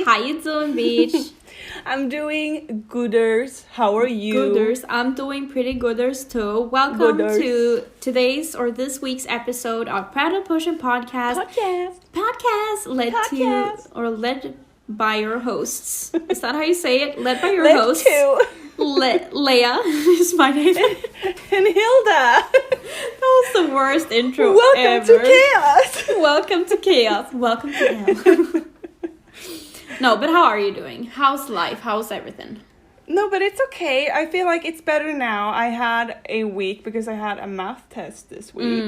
How you doing, bitch? I'm doing gooders. How are you? Gooders. I'm doing pretty gooders too. Welcome to today's or this week's episode of Prattle Potion Podcast. Led by your hosts. Is that how you say it? Led by your hosts. Leia is my name. And Hilda. That was the worst intro Welcome to chaos. Welcome to chaos. Welcome to hell. No, but how are you doing? How's life? How's everything? No, but it's okay. I feel like it's better now. I had a week because I had a math test this week.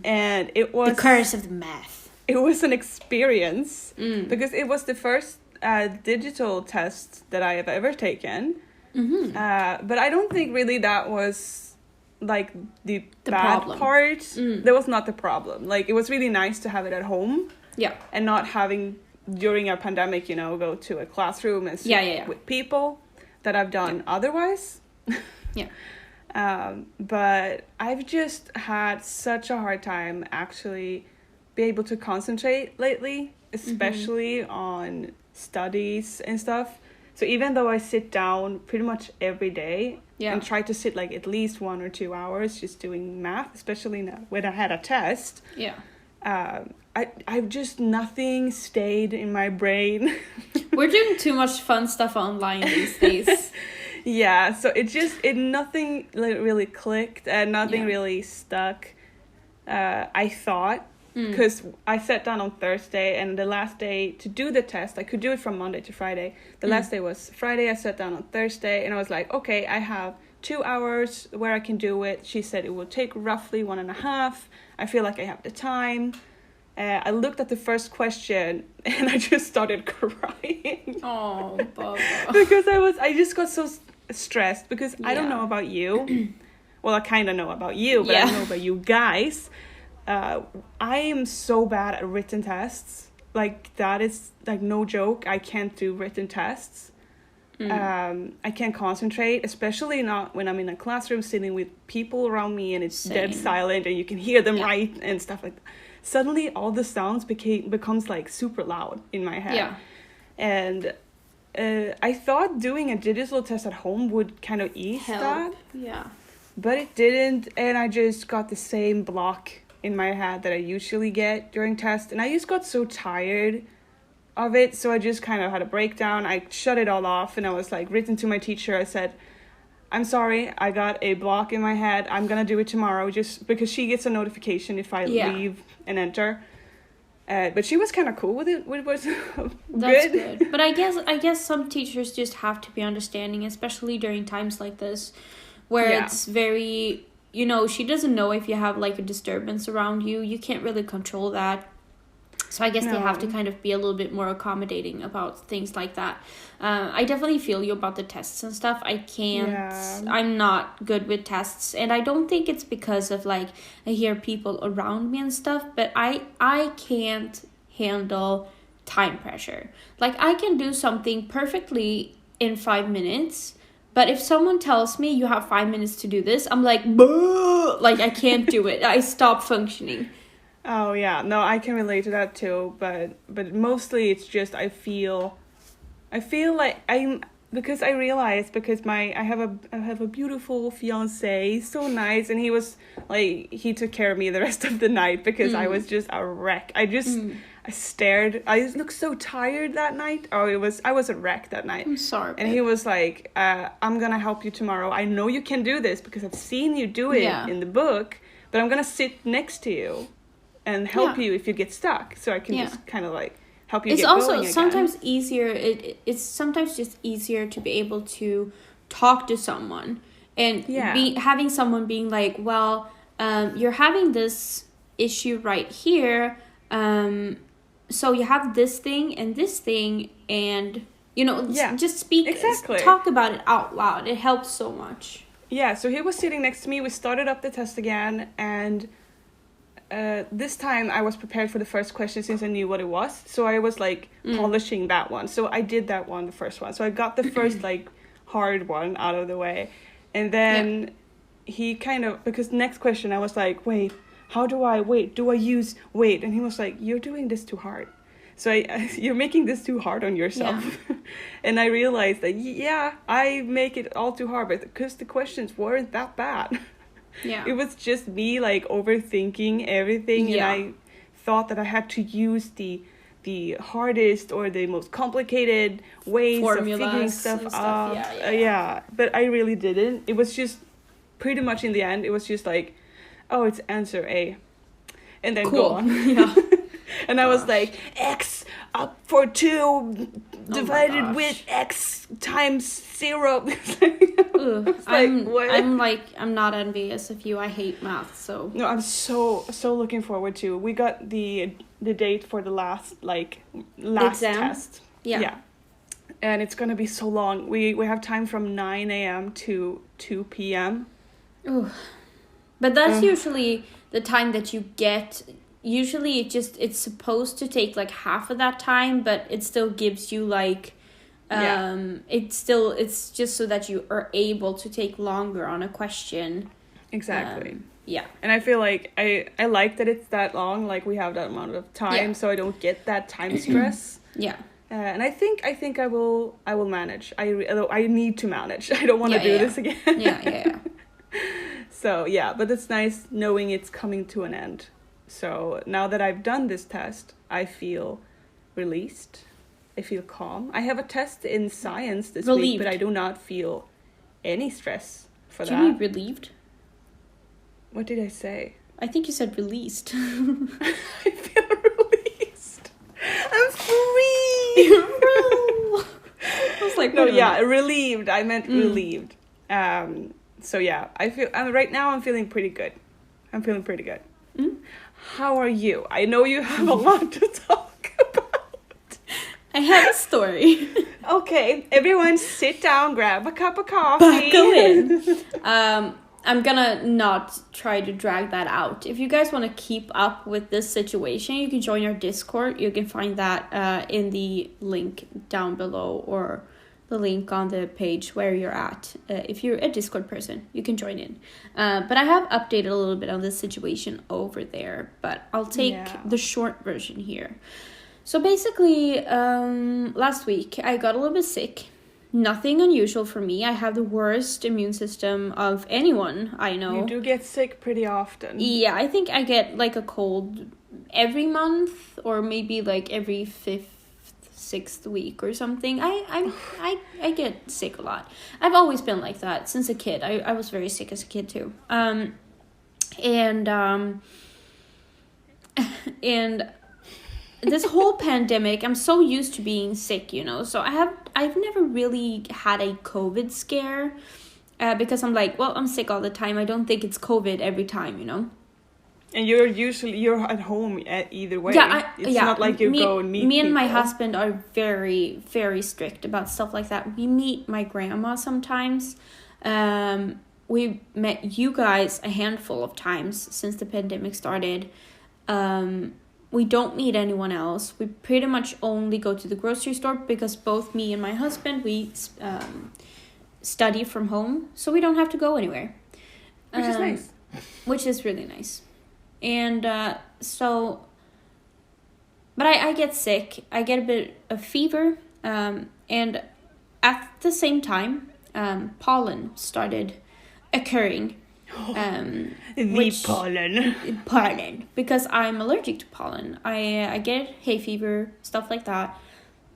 And it was... The curse of the math. It was an experience. Because it was the first digital test that I have ever taken. But I don't think really that was like the bad problem. part. That was not the problem. Like, it was really nice to have it at home. Yeah. And not having... during a pandemic, go to a classroom and sit with people that I've done otherwise. But I've just had such a hard time actually be able to concentrate lately, especially on studies and stuff. So even though I sit down pretty much every day and try to sit like at least 1 or 2 hours just doing math, especially now when I had a test. I've just nothing stayed in my brain. We're doing too much fun stuff online these days. So nothing really clicked and nothing really stuck. I thought, because I sat down on Thursday and the last day to do the test, I could do it from Monday to Friday. The last day was Friday. I sat down on Thursday and I was like, okay, I have 2 hours where I can do it. She said it will take roughly 1.5. I feel like I have the time. I looked at the first question and I just started crying. Oh, Baba. Because I just got so stressed because I don't know about you. Well, I kind of know about you, but I don't know about you guys. I am so bad at written tests. Like, that is like no joke. I can't do written tests. I can't concentrate, especially not when I'm in a classroom sitting with people around me and it's dead silent and you can hear them write and stuff like that. Suddenly all the sounds becomes like super loud in my head. And I thought doing a digital test at home would kind of ease that. But it didn't, and I just got the same block in my head that I usually get during tests, and I just got so tired of it, so I just kind of had a breakdown. I shut it all off, and I was like written to my teacher. I said, I'm sorry, I got a block in my head. I'm gonna do it tomorrow, just because she gets a notification if I leave and enter. But she was kind of cool with it. It was That's good. But I guess some teachers just have to be understanding, especially during times like this, where it's very, she doesn't know if you have like a disturbance around you. You can't really control that. So I guess they have to kind of be a little bit more accommodating about things like that. I definitely feel you about the tests and stuff. I'm not good with tests. And I don't think it's because of like, I hear people around me and stuff. But I can't handle time pressure. Like, I can do something perfectly in 5 minutes. But if someone tells me you have 5 minutes to do this, I'm like, bah! Like, I can't do it. I stop functioning. Oh yeah, no, I can relate to that too, but mostly it's just I feel like because I realized because I have a beautiful fiance, he's so nice, and he was like, he took care of me the rest of the night because I was just a wreck. I stared. I looked so tired that night. I was a wreck that night. I'm sorry. And he was like, I'm gonna help you tomorrow. I know you can do this because I've seen you do it in the book, but I'm gonna sit next to you and help you if you get stuck, so I can just kind of like help you get going again. It's also sometimes easier, it's sometimes just easier to be able to talk to someone and having someone being like, well, you're having this issue right here, so you have this thing and just speak, talk about it out loud. It helps so much. Yeah, so he was sitting next to me, we started up the test again, and this time I was prepared for the first question since I knew what it was. So I was like polishing that one. So I did that one, the first one. So I got the first like hard one out of the way. And then he kind of, because next question I was like, wait, do I use weight? And he was like, you're doing this too hard. So you're making this too hard on yourself. Yeah. And I realized that, I make it all too hard, but because the questions weren't that bad. Yeah. It was just me like overthinking everything. Yeah. And I thought that I had to use the hardest or the most complicated ways Formulas of figuring stuff out. Yeah. But I really didn't. It was just pretty much in the end, it was just like, oh, it's answer A. And then go on. Yeah. And I was like, X up for 2 divided with X times 0. I'm not envious of you. I hate math, so. No, I'm so looking forward to. We got the date for the last exam? Test. Yeah. And it's gonna be so long. We have time from 9 a.m. to 2 p.m. Ooh. But that's usually the time that you get. Usually it's supposed to take like half of that time, but it still gives you like it's just so that you are able to take longer on a question. Exactly. Yeah. And I feel like I like that it's that long, like we have that amount of time, so I don't get that time stress. Yeah. And I think I will manage. I need to manage. I don't want to do this again. Yeah. So yeah, but it's nice knowing it's coming to an end. So now that I've done this test, I feel released. I feel calm. I have a test in science this week, but I do not feel any stress for that. Do you mean relieved? What did I say? I think you said released. I feel released. I'm free. I was like, relieved. I meant relieved. So yeah, right now I'm feeling pretty good. Mm? How are you? I know you have a lot to talk about. I have a story. Okay, everyone sit down, grab a cup of coffee. Buckle in. I'm gonna not try to drag that out. If you guys want to keep up with this situation, you can join our Discord. You can find that in the link down below or the link on the page where you're at. If you're a Discord person, you can join in. But I have updated a little bit on this situation over there, but I'll take the short version here. So basically, last week I got a little bit sick. Nothing unusual for me. I have the worst immune system of anyone I know. You do get sick pretty often. Yeah, I think I get like a cold every month or maybe like every 6th week or something. I get sick a lot. I've always been like that since a kid. I was very sick as a kid too. And this whole pandemic, I'm so used to being sick, so I've never really had a COVID scare, because I'm like, well, I'm sick all the time. I don't think it's COVID every time, And you're at home either way. It's not like you go and meet me and people. my husband are very, very strict about stuff like that. We meet my grandma sometimes. We met you guys a handful of times since the pandemic started. We don't meet anyone else. We pretty much only go to the grocery store because both me and my husband, we study from home. So we don't have to go anywhere. Which is nice. Which is really nice. And but I get sick. I get a bit of fever. And at the same time, pollen started occurring. Pollen, because I'm allergic to pollen. I get hay fever, stuff like that.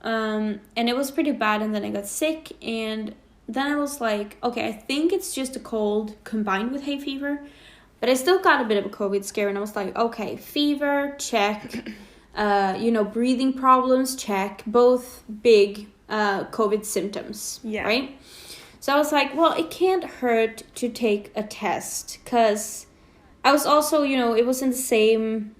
And it was pretty bad, and then I got sick, and then I was like, okay, I think it's just a cold combined with hay fever, but I still got a bit of a COVID scare, and I was like, okay, fever, check, breathing problems, check, both big COVID symptoms, right? So I was like, well, it can't hurt to take a test, because I was also, it was in the same,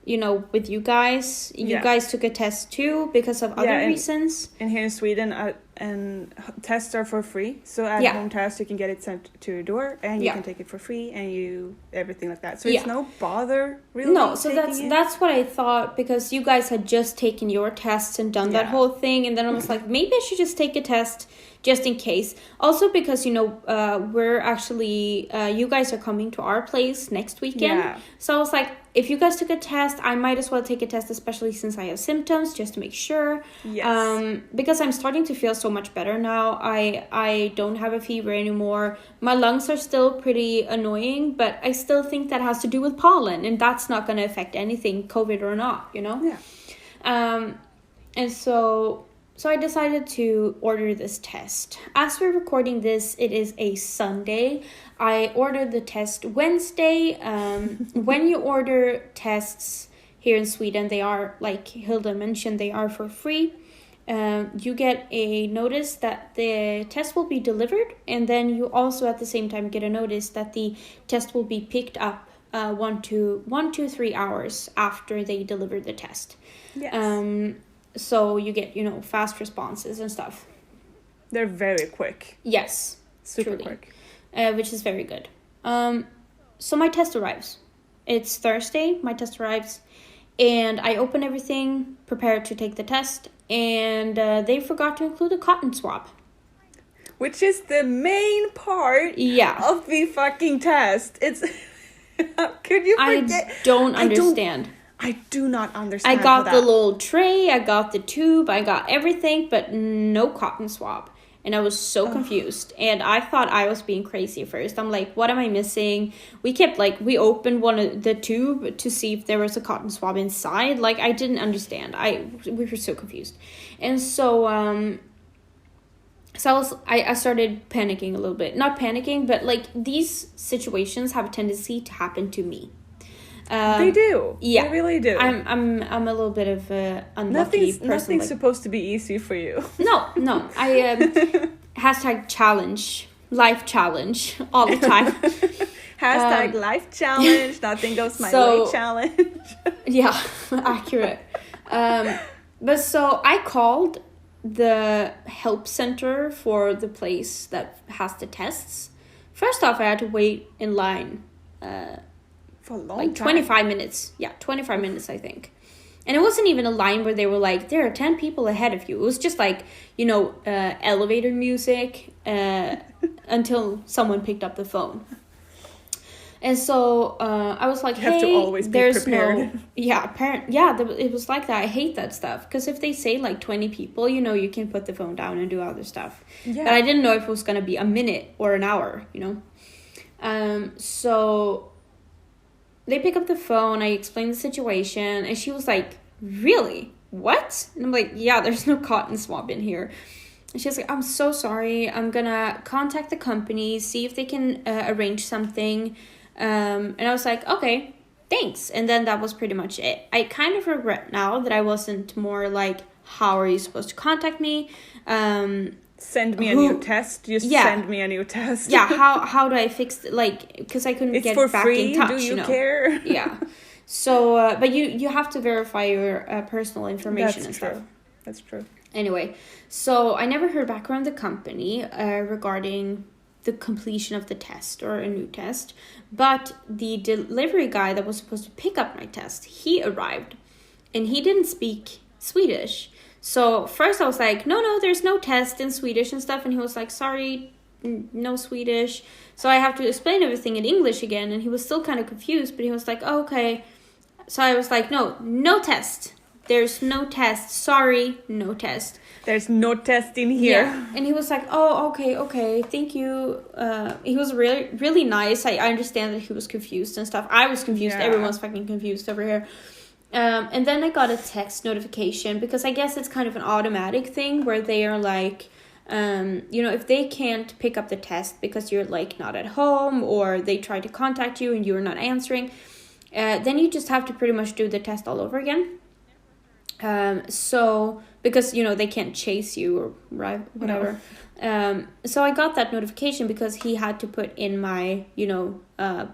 with you guys. You guys took a test too because of other reasons. And here in Sweden, and tests are for free. So at home test, you can get it sent to your door, and you can take it for free, and everything like that. So it's no bother really. No, so that's what I thought, because you guys had just taken your tests and done that whole thing, and then I was like, maybe I should just take a test just in case. Also because, we're actually, you guys are coming to our place next weekend. Yeah. So I was like, if you guys took a test, I might as well take a test, especially since I have symptoms, just to make sure. Yes. Because I'm starting to feel so much better now. I don't have a fever anymore. My lungs are still pretty annoying, but I still think that has to do with pollen, and that's not going to affect anything, COVID or not, you know? Yeah. And so I decided to order this test. As we're recording this, it is a Sunday. I ordered the test Wednesday. When you order tests here in Sweden, they are, like Hilda mentioned, they are for free. You get a notice that the test will be delivered, and then you also at the same time get a notice that the test will be picked up 1 to 3 hours after they deliver the test. Yes. So you get, fast responses and stuff. They're very quick. Yes. Super truly. quick. Which is very good. So my test arrives. It's Thursday, my test arrives. And I open everything, prepared to take the test. And they forgot to include a cotton swab. Which is the main part of the fucking test. It's... Could you forget? I don't understand. I do not understand. I got the little tray, I got the tube, I got everything, but no cotton swab. And I was so confused. And I thought I was being crazy first. I'm like, what am I missing? We opened one of the tube to see if there was a cotton swab inside. Like, I didn't understand. We were so confused. And so, I started panicking a little bit. Not panicking, but like these situations have a tendency to happen to me. They do. Yeah, they really do. I'm a little bit of a unlucky person. Nothing's supposed to be easy for you. No. I #challenge, life challenge all the time. #life challenge. Nothing goes my way challenge. Yeah, accurate. But so I called the help center for the place that has the tests. First off, I had to wait in line. For a long like time. 25 minutes. Yeah, 25 minutes, I think. And it wasn't even a line where they were like, there are 10 people ahead of you. It was just like, elevator music until someone picked up the phone. And so I was like, you have to always be prepared. It was like that. I hate that stuff. Because if they say like 20 people, you can put the phone down and do other stuff. Yeah. But I didn't know if it was going to be a minute or an hour, So... They pick up the phone, I explain the situation, and she was like, really? What? And I'm like, yeah, there's no cotton swab in here. And she was like, I'm so sorry. I'm gonna contact the company, see if they can arrange something. And I was like, okay, thanks. And then that was pretty much it. I kind of regret now that I wasn't more like, how are you supposed to contact me? Send me a new test. Send me a new test. Yeah, how do I fix it? Like, because I couldn't get back free. in touch. Do you care? Yeah. So, but you have to verify your personal information and stuff. That's true. Anyway, so I never heard back from the company regarding the completion of the test or a new test. But the delivery guy that was supposed to pick up my test, he arrived. And he didn't speak Swedish. So first I was like, no, there's no test in Swedish and stuff. And he was like, sorry, no Swedish. So I have to explain everything in English again. And he was still kind of confused, but he was like, oh, okay. So I was like, no test. There's no test. Sorry, no test. There's no test in here. Yeah. And he was like, oh, okay, thank you. He was really, really nice. I understand that he was confused and stuff. I was confused. Yeah. Everyone's fucking confused over here. And then I got a text notification because I guess it's kind of an automatic thing where they are like, if they can't pick up the test because you're like not at home or they try to contact you and you're not answering, then you just have to pretty much do the test all over again. So because they can't chase you or whatever. No. So I got that notification because he had to put in my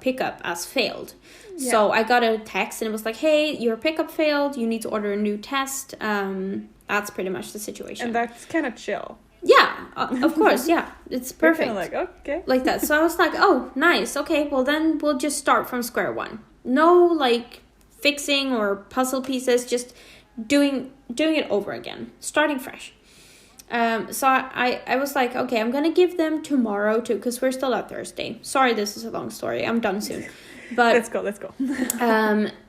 pickup as failed. Yeah. So I got a text and it was like, hey, your pickup failed, you need to order a new test. That's pretty much the situation. And that's kind of chill. Yeah, of course. Yeah, it's perfect. Like, okay, like that. So I was like, oh, nice. Okay, well then we'll just start from square one. No like fixing or puzzle pieces, just doing it over again, starting fresh. So I was like, okay, I'm gonna give them tomorrow too, because we're still at Thursday. Sorry, this is a long story. I'm done soon. But let's go.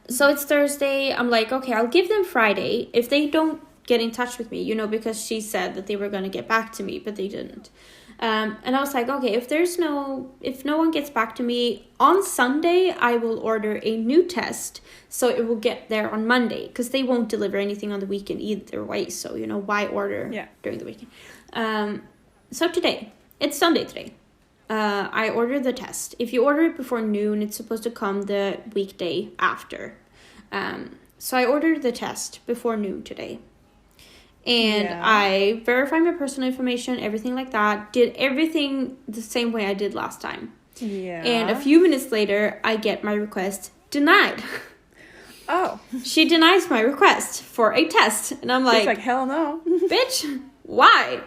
So it's Thursday. I'm like, okay, I'll give them Friday. If they don't get in touch with me, you know, because she said that they were going to get back to me, but they didn't. And I was like, okay, if no one gets back to me on Sunday, I will order a new test. So it will get there on Monday, because they won't deliver anything on the weekend either way. So, you know, why order during the weekend? So today, it's Sunday today. I ordered the test. If you order it before noon, it's supposed to come the weekday after. So I ordered the test before noon today. And I verified my personal information, everything like that. Did everything the same way I did last time. Yeah. And a few minutes later, I get my request denied. Oh. She denies my request for a test. And I'm like... She's like, hell no. Bitch, why?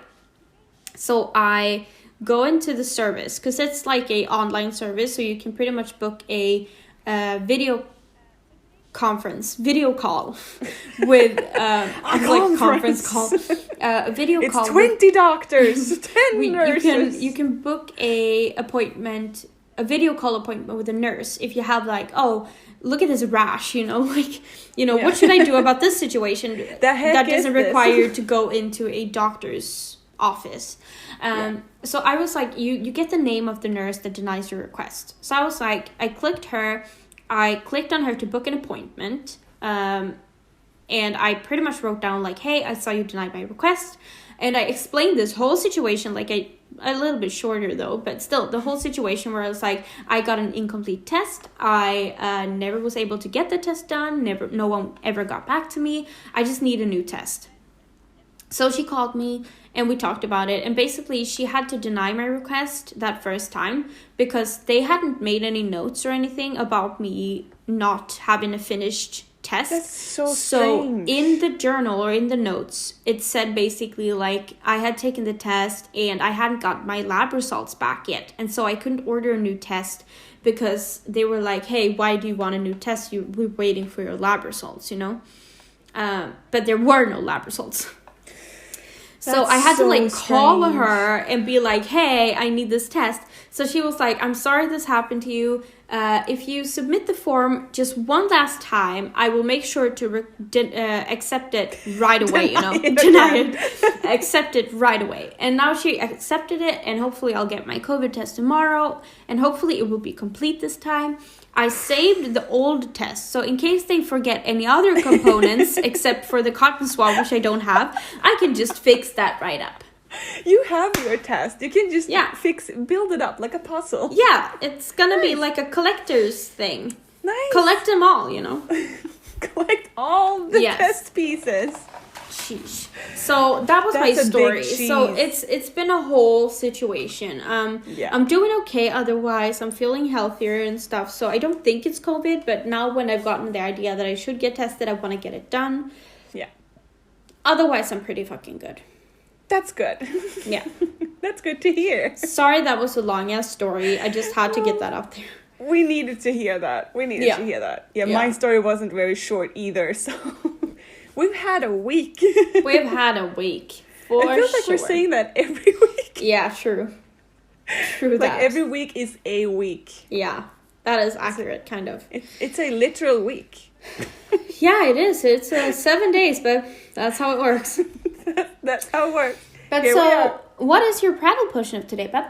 So I go into the service, because it's like a online service, so you can pretty much book a video call with conference call, a video it's call. It's 20 doctors, 10 nurses. You can book a video call appointment with a nurse if you have like, oh, look at this rash, you know, like, you know, what should I do about this situation that doesn't require you to go into a doctor's office. So I was like, you get the name of the nurse that denies your request. So I was like, I clicked on her to book an appointment, and I pretty much wrote down like, hey, I saw you denied my request, and I explained this whole situation, like a little bit shorter though, but still the whole situation where I was like, I got an incomplete test, I never was able to get the test done, no one ever got back to me, I just need a new test. So she called me and we talked about it, and basically she had to deny my request that first time because they hadn't made any notes or anything about me not having a finished test. That's so strange. In the journal or in the notes, it said basically like I had taken the test and I hadn't got my lab results back yet, and so I couldn't order a new test because they were like, hey, why do you want a new test? We're waiting for your lab results, you know? But there were no lab results. So I had to like call her and be like, hey, I need this test. So she was like, I'm sorry this happened to you. If you submit the form just one last time, I will make sure to accept it right away, Deny it. Accept it right away. And now she accepted it, and hopefully I'll get my COVID test tomorrow, and hopefully it will be complete this time. I saved the old test, so in case they forget any other components except for the cotton swab, which I don't have, I can just fix that right up. You have your test. You can just build it up like a puzzle. Yeah, it's gonna be like a collector's thing. Nice. Collect them all, Collect all the test pieces. Sheesh. So that was my story. So it's been a whole situation. I'm doing okay otherwise. I'm feeling healthier and stuff. So I don't think it's COVID, but now when I've gotten the idea that I should get tested, I want to get it done. Yeah. Otherwise, I'm pretty fucking good. That's good. Yeah. That's good to hear. Sorry that was a long ass story. I just had to get that out there. We needed to hear that. Yeah, my story wasn't very short either, so we've had a week. We've had a week. For it feels like we're saying that every week. Yeah, true. True that. Like every week is a week. Yeah, that is accurate, kind of. It's a literal week. Yeah, it is. It's 7 days, but that's how it works. That's how it works. But so, what is your Prattle Potion of today, Beb?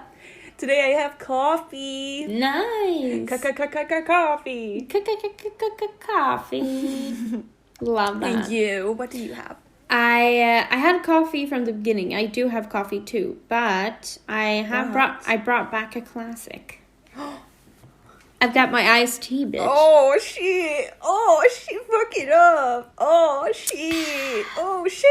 Today I have coffee. Nice. Coffee. Coffee. Love that. And you, what do you have? I had coffee from the beginning. I do have coffee too, but I brought back a classic. I've got my iced tea, bitch. Oh, shit. Oh, she fucked it up. Oh, shit. Oh, shit.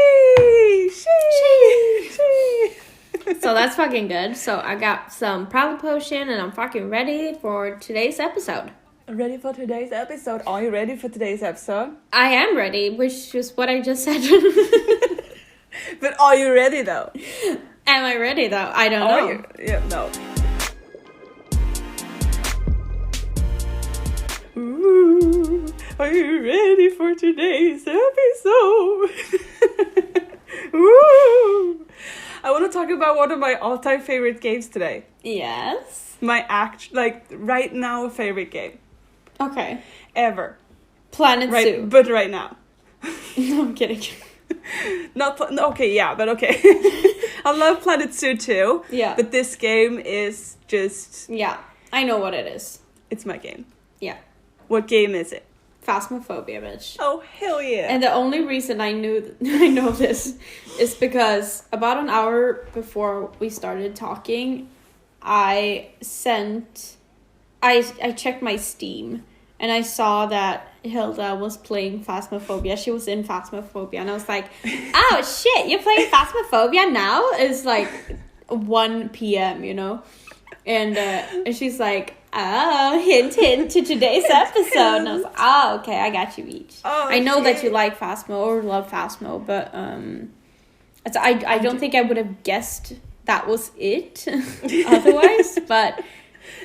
So that's fucking good. So I got some Prattle Potion, and I'm fucking ready for today's episode. Ready for today's episode? Are you ready for today's episode? I am ready, which is what I just said. But are you ready, though? Am I ready, though? I don't know. Yeah, no. Ooh, are you ready for today's episode? Ooh. I want to talk about one of my all-time favorite games today. Yes. My right now favorite game. Okay. Ever. Planet Zoo. But right now. No, I'm kidding. Okay, yeah, but okay. I love Planet Zoo too. Yeah. But this game is just... Yeah, I know what it is. It's my game. Yeah. What game is it? Phasmophobia, bitch. Oh, hell yeah. And the only reason I know this is because about an hour before we started talking, I checked my Steam and I saw that Hilda was playing Phasmophobia. She was in Phasmophobia and I was like, oh shit, you're playing Phasmophobia now? It's like 1 p.m., you know? And she's like, oh, hint to today's episode. And I was like, oh, okay, I got you each. Oh, I know that you like Phasmo or love Phasmo, but I don't think I would have guessed that was it otherwise, but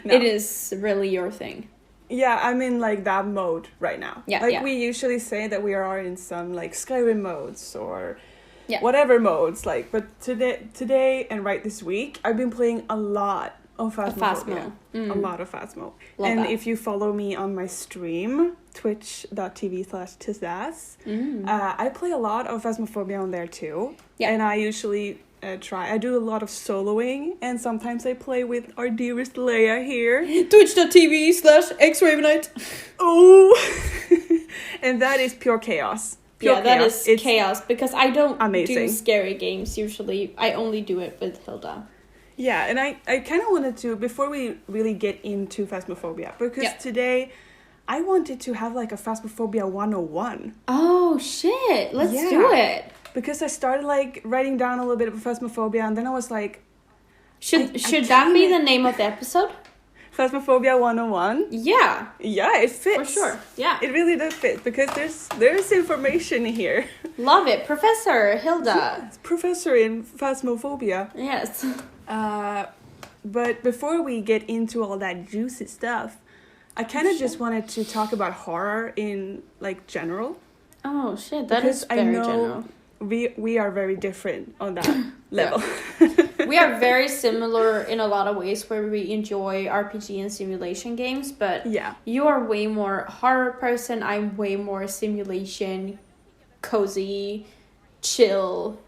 no. It is really your thing. Yeah, I'm in like that mode right now. Yeah, like we usually say that we are in some like Skyrim modes or yeah. whatever modes. Like, but today and right this week, I've been playing a lot of Phasmophobia. A lot of Phasmo. And that. If you follow me on my stream, twitch.tv/Hildas, I play a lot of Phasmophobia on there too. Yeah. And I usually I do a lot of soloing, and sometimes I play with our dearest Leia here. Twitch.tv/xravenite. Oh! And that is pure chaos. Pure chaos. That is it's chaos, because I don't amazing. Do scary games usually. I only do it with Hilda. Yeah, and I kind of wanted to, before we really get into Phasmophobia, because today I wanted to have like a Phasmophobia 101. Oh, shit. Let's do it. Because I started like writing down a little bit of Phasmophobia, and then I was like... Should that be the name of the episode? Phasmophobia 101? Yeah. Yeah, it fits. For sure, yeah. It really does fit, because there's information here. Love it. Professor Hilda. Professor in Phasmophobia. Yes. But before we get into all that juicy stuff, I kind of just wanted to talk about horror in like general. Oh shit, that is very general. We are very different on that level. We are very similar in a lot of ways where we enjoy RPG and simulation games, but you are way more horror person. I'm way more simulation, cozy, chill,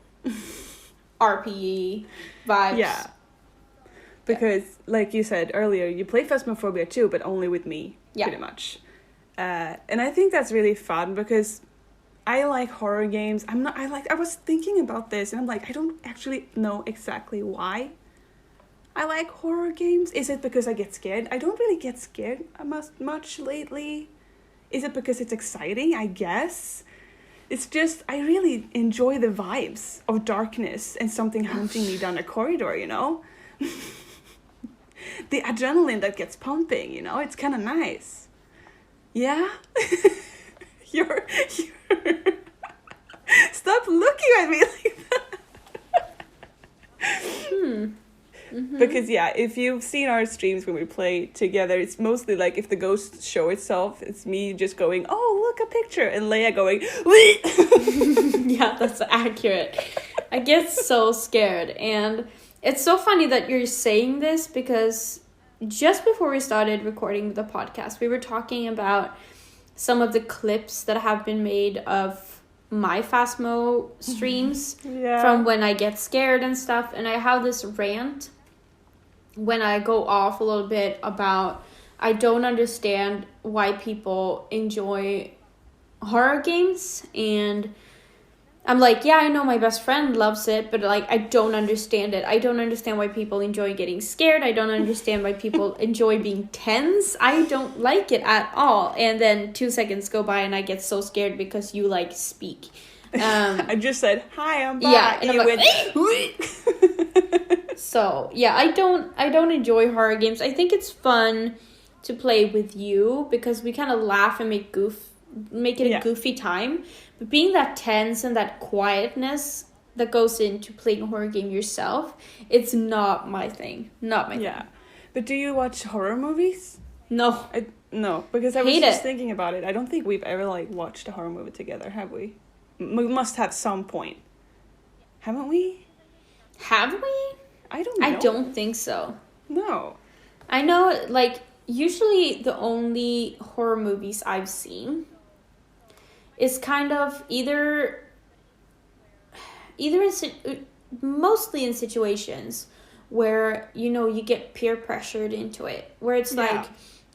RPG vibes. Yeah. Because, like you said earlier, you play Phasmophobia too, but only with me, pretty much. And I think that's really fun because I like horror games. I was thinking about this, and I'm like, I don't actually know exactly why I like horror games. Is it because I get scared? I don't really get scared much lately. Is it because it's exciting? I guess. It's just, I really enjoy the vibes of darkness and something hunting me down a corridor, you know? The adrenaline that gets pumping, you know? It's kind of nice. Yeah? You're... Stop looking at me like that. Because, if you've seen our streams when we play together, it's mostly like if the ghosts show itself, it's me just going, oh, look, a picture, and Leia going, wee! Yeah, that's accurate. I get so scared, and it's so funny that you're saying this because just before we started recording the podcast, we were talking about some of the clips that have been made of my Phasmo streams from when I get scared and stuff, and I have this rant when I go off a little bit about I don't understand why people enjoy horror games, and I'm like, yeah, I know my best friend loves it, but like I don't understand it. I don't understand why people enjoy getting scared. I don't understand why people enjoy being tense. I don't like it at all. And then 2 seconds go by and I get so scared because you like speak. I just said, hi, I'm back. Yeah, and I'm like, so yeah, I don't enjoy horror games. I think it's fun to play with you because we kind of laugh and make it a goofy time. But being that tense and that quietness that goes into playing a horror game yourself, it's not my thing. Not my thing. But do you watch horror movies? No. No, because I was just thinking about it. I don't think we've ever like watched a horror movie together, have we? We must have some point. Haven't we? Have we? I don't know. I don't think so. No. I know, like, usually the only horror movies I've seen is kind of either mostly in situations where, you know, you get peer pressured into it, where it's like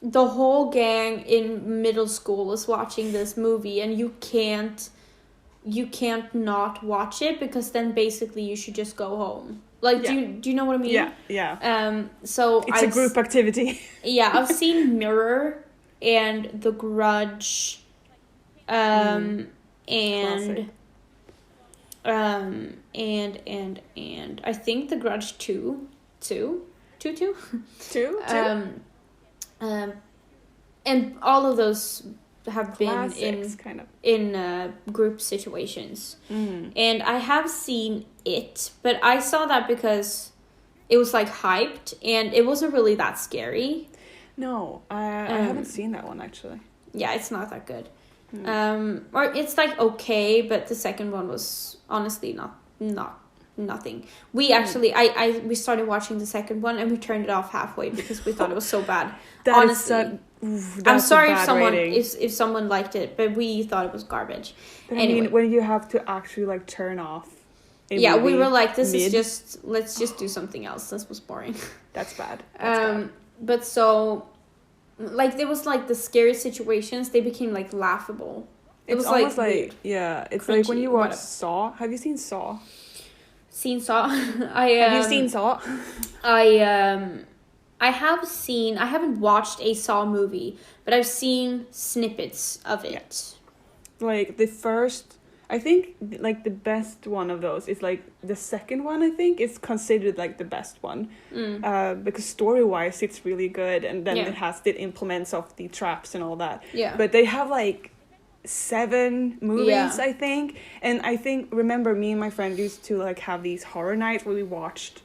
the whole gang in middle school is watching this movie and you can't not watch it, because then basically you should just go home. Like, do you know what I mean? Yeah. So it's a group activity. Yeah, I've seen Mirror and The Grudge, and Classic. and I think The Grudge 2. And all of those have Classics, been in group situations. And I have seen it, but I saw that because it was like hyped and it wasn't really that scary. No, I haven't seen that one actually. Yeah, it's not that good. Or it's like okay, but the second one was honestly nothing. We actually we started watching the second one and we turned it off halfway because we thought it was so bad. Honestly, I'm sorry if someone liked it, but we thought it was garbage. But anyway. I mean, when you have to actually like turn off. Yeah, we were like, let's just do something else. This was boring. That's bad. But so, like, there was like the scary situations, they became like laughable. It was almost like it's crunchy, like when you watch Saw. Have you seen Saw? Seen Saw? Have you seen Saw? I haven't watched a Saw movie, but I've seen snippets of it. Like the first, I think like the best one of those is like the second one. I think is considered like the best one, because story-wise it's really good, and then it has the implements of the traps and all that. Yeah. But they have like 7 movies, I think, and I think remember me and my friend used to like have these horror nights where we watched.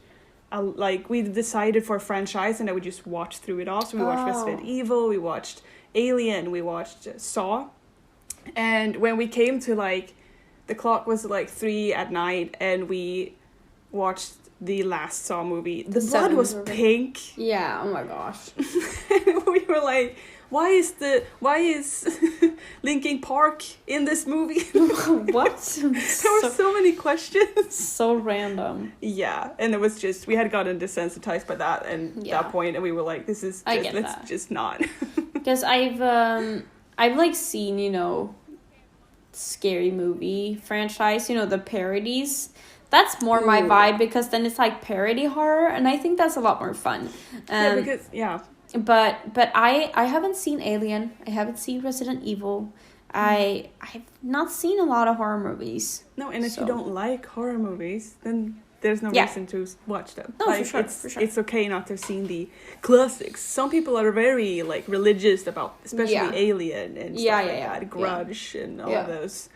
Like we decided for a franchise and I would just watch through it all. So we watched Resident Evil, we watched Alien, we watched Saw, and when we came to like the clock was like 3 p.m. and we watched the last Saw movie, the blood was pink. Yeah, oh my gosh. We were like, why is Linkin Park in this movie? What? There were so many questions. So random. Yeah, and it was just, we had gotten desensitized by that and that point, and we were like, this is just, let's just not. Because I've like seen, you know, scary movie franchise, you know, the parodies. That's more my vibe, because then it's like parody horror, and I think that's a lot more fun. But I haven't seen Alien. I haven't seen Resident Evil. I've not seen a lot of horror movies. No, and if you don't like horror movies, then there's no reason to watch them. No, like, for sure. It's okay not to have seen the classics. Some people are very like religious about, especially Alien and stuff like that, Grudge and all of those,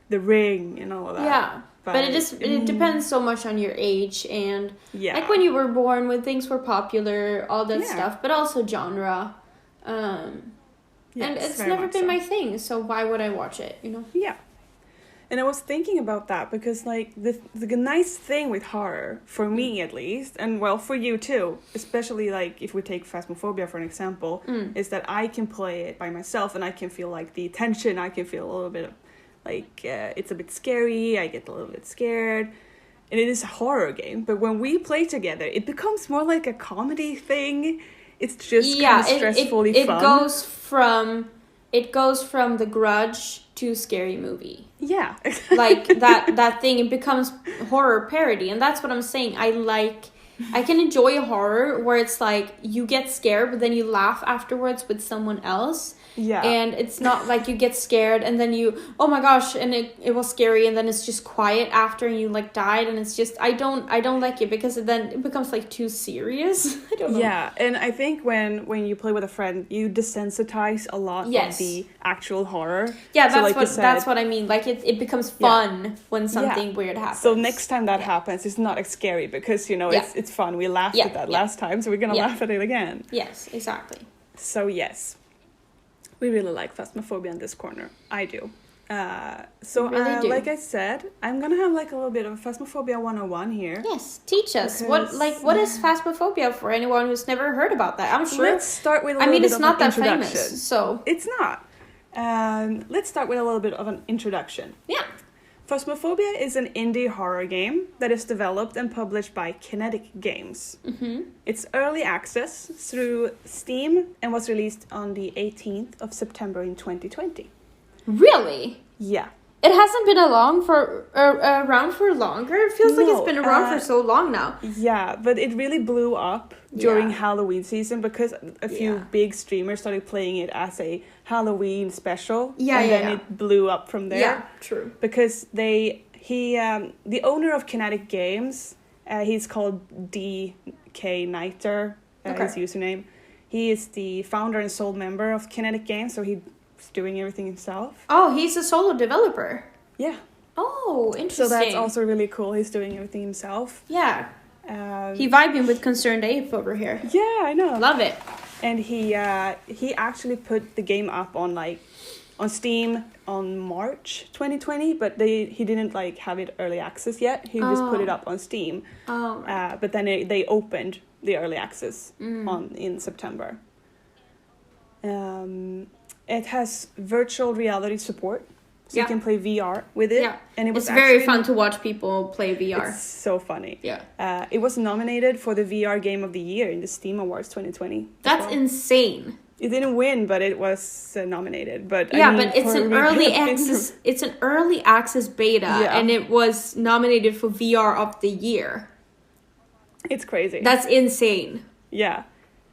The Ring and all of that. Yeah. But it depends so much on your age and like when you were born, when things were popular, all that stuff, but also genre. And it's never been my thing, so why would I watch it, you know? Yeah. And I was thinking about that because like the nice thing with horror, for me at least, and well for you too, especially like if we take Phasmophobia for an example, is that I can play it by myself and I can feel like the tension, I can feel a little bit of like it's a bit scary, I get a little bit scared, and it is a horror game, but when we play together it becomes more like a comedy thing. It's just kind of stressfully fun. It goes from The Grudge to scary movie. Yeah. Like that thing, it becomes horror parody, and that's what I'm saying. I can enjoy a horror where it's like you get scared but then you laugh afterwards with someone else. Yeah. And it's not like you get scared and then you, oh my gosh, and it was scary, and then it's just quiet after and you like died, and it's just I don't like it because then it becomes like too serious. I don't know. Yeah, and I think when you play with a friend, you desensitize a lot of the actual horror. Yeah, that's what I mean. Like it becomes fun when something weird happens. So next time that happens, it's not as scary because, you know, it's fun. We laughed at that last time, so we're gonna laugh at it again. Yes, exactly. So yes. We really like Phasmophobia in this corner. I do. Really like I said, I'm gonna have like a little bit of Phasmophobia 101 here. Yes, teach us. What is Phasmophobia for anyone who's never heard about that? I'm sure. Let's start with a little bit it's of not an that introduction. famous, so. It's not. Let's start with a little bit of an introduction. Yeah. Phasmophobia is an indie horror game that is developed and published by Kinetic Games. Mm-hmm. It's early access through Steam and was released on the 18th of September in 2020. Really? Yeah. It hasn't been around for longer. It feels like it's been around for so long now. Yeah, but it really blew up during Halloween season because a few big streamers started playing it as a Halloween special. Then it blew up from there. Yeah, true. Because the owner of Kinetic Games, he's called DK Niter, his username. He is the founder and sole member of Kinetic Games, so he's doing everything himself. Oh, he's a solo developer. Yeah. Oh, interesting. So that's also really cool. He's doing everything himself. Yeah. He vibing with Concerned Ape over here. Yeah, I know. Love it. And he actually put the game up on Steam on March 2020, but he didn't have it early access yet. He just put it up on Steam. Oh. Right. But then they opened the early access in September. It has virtual reality support, so you can play VR with it. Yeah. And it's very fun to watch people play VR. It's so funny. Yeah. It was nominated for the VR Game of the Year in the Steam Awards 2020. That's insane. It didn't win, but it was nominated. But but it's an early access. It's an early access beta, and it was nominated for VR of the Year. It's crazy. That's insane. Yeah.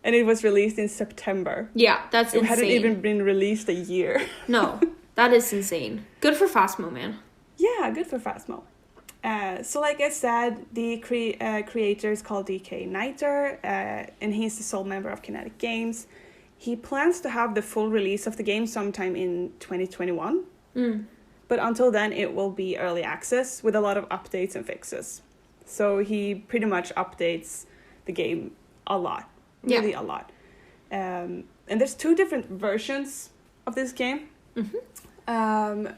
And it was released in September. Yeah, that's insane. It hadn't even been released a year. No, that is insane. Good for Phasmo, man. Yeah, good for Phasmo. So like I said, the creator is called DK Niter, and he's the sole member of Kinetic Games. He plans to have the full release of the game sometime in 2021. But until then, it will be early access with a lot of updates and fixes. So he pretty much updates the game a lot. Really a lot. And there's 2 different versions of this game. For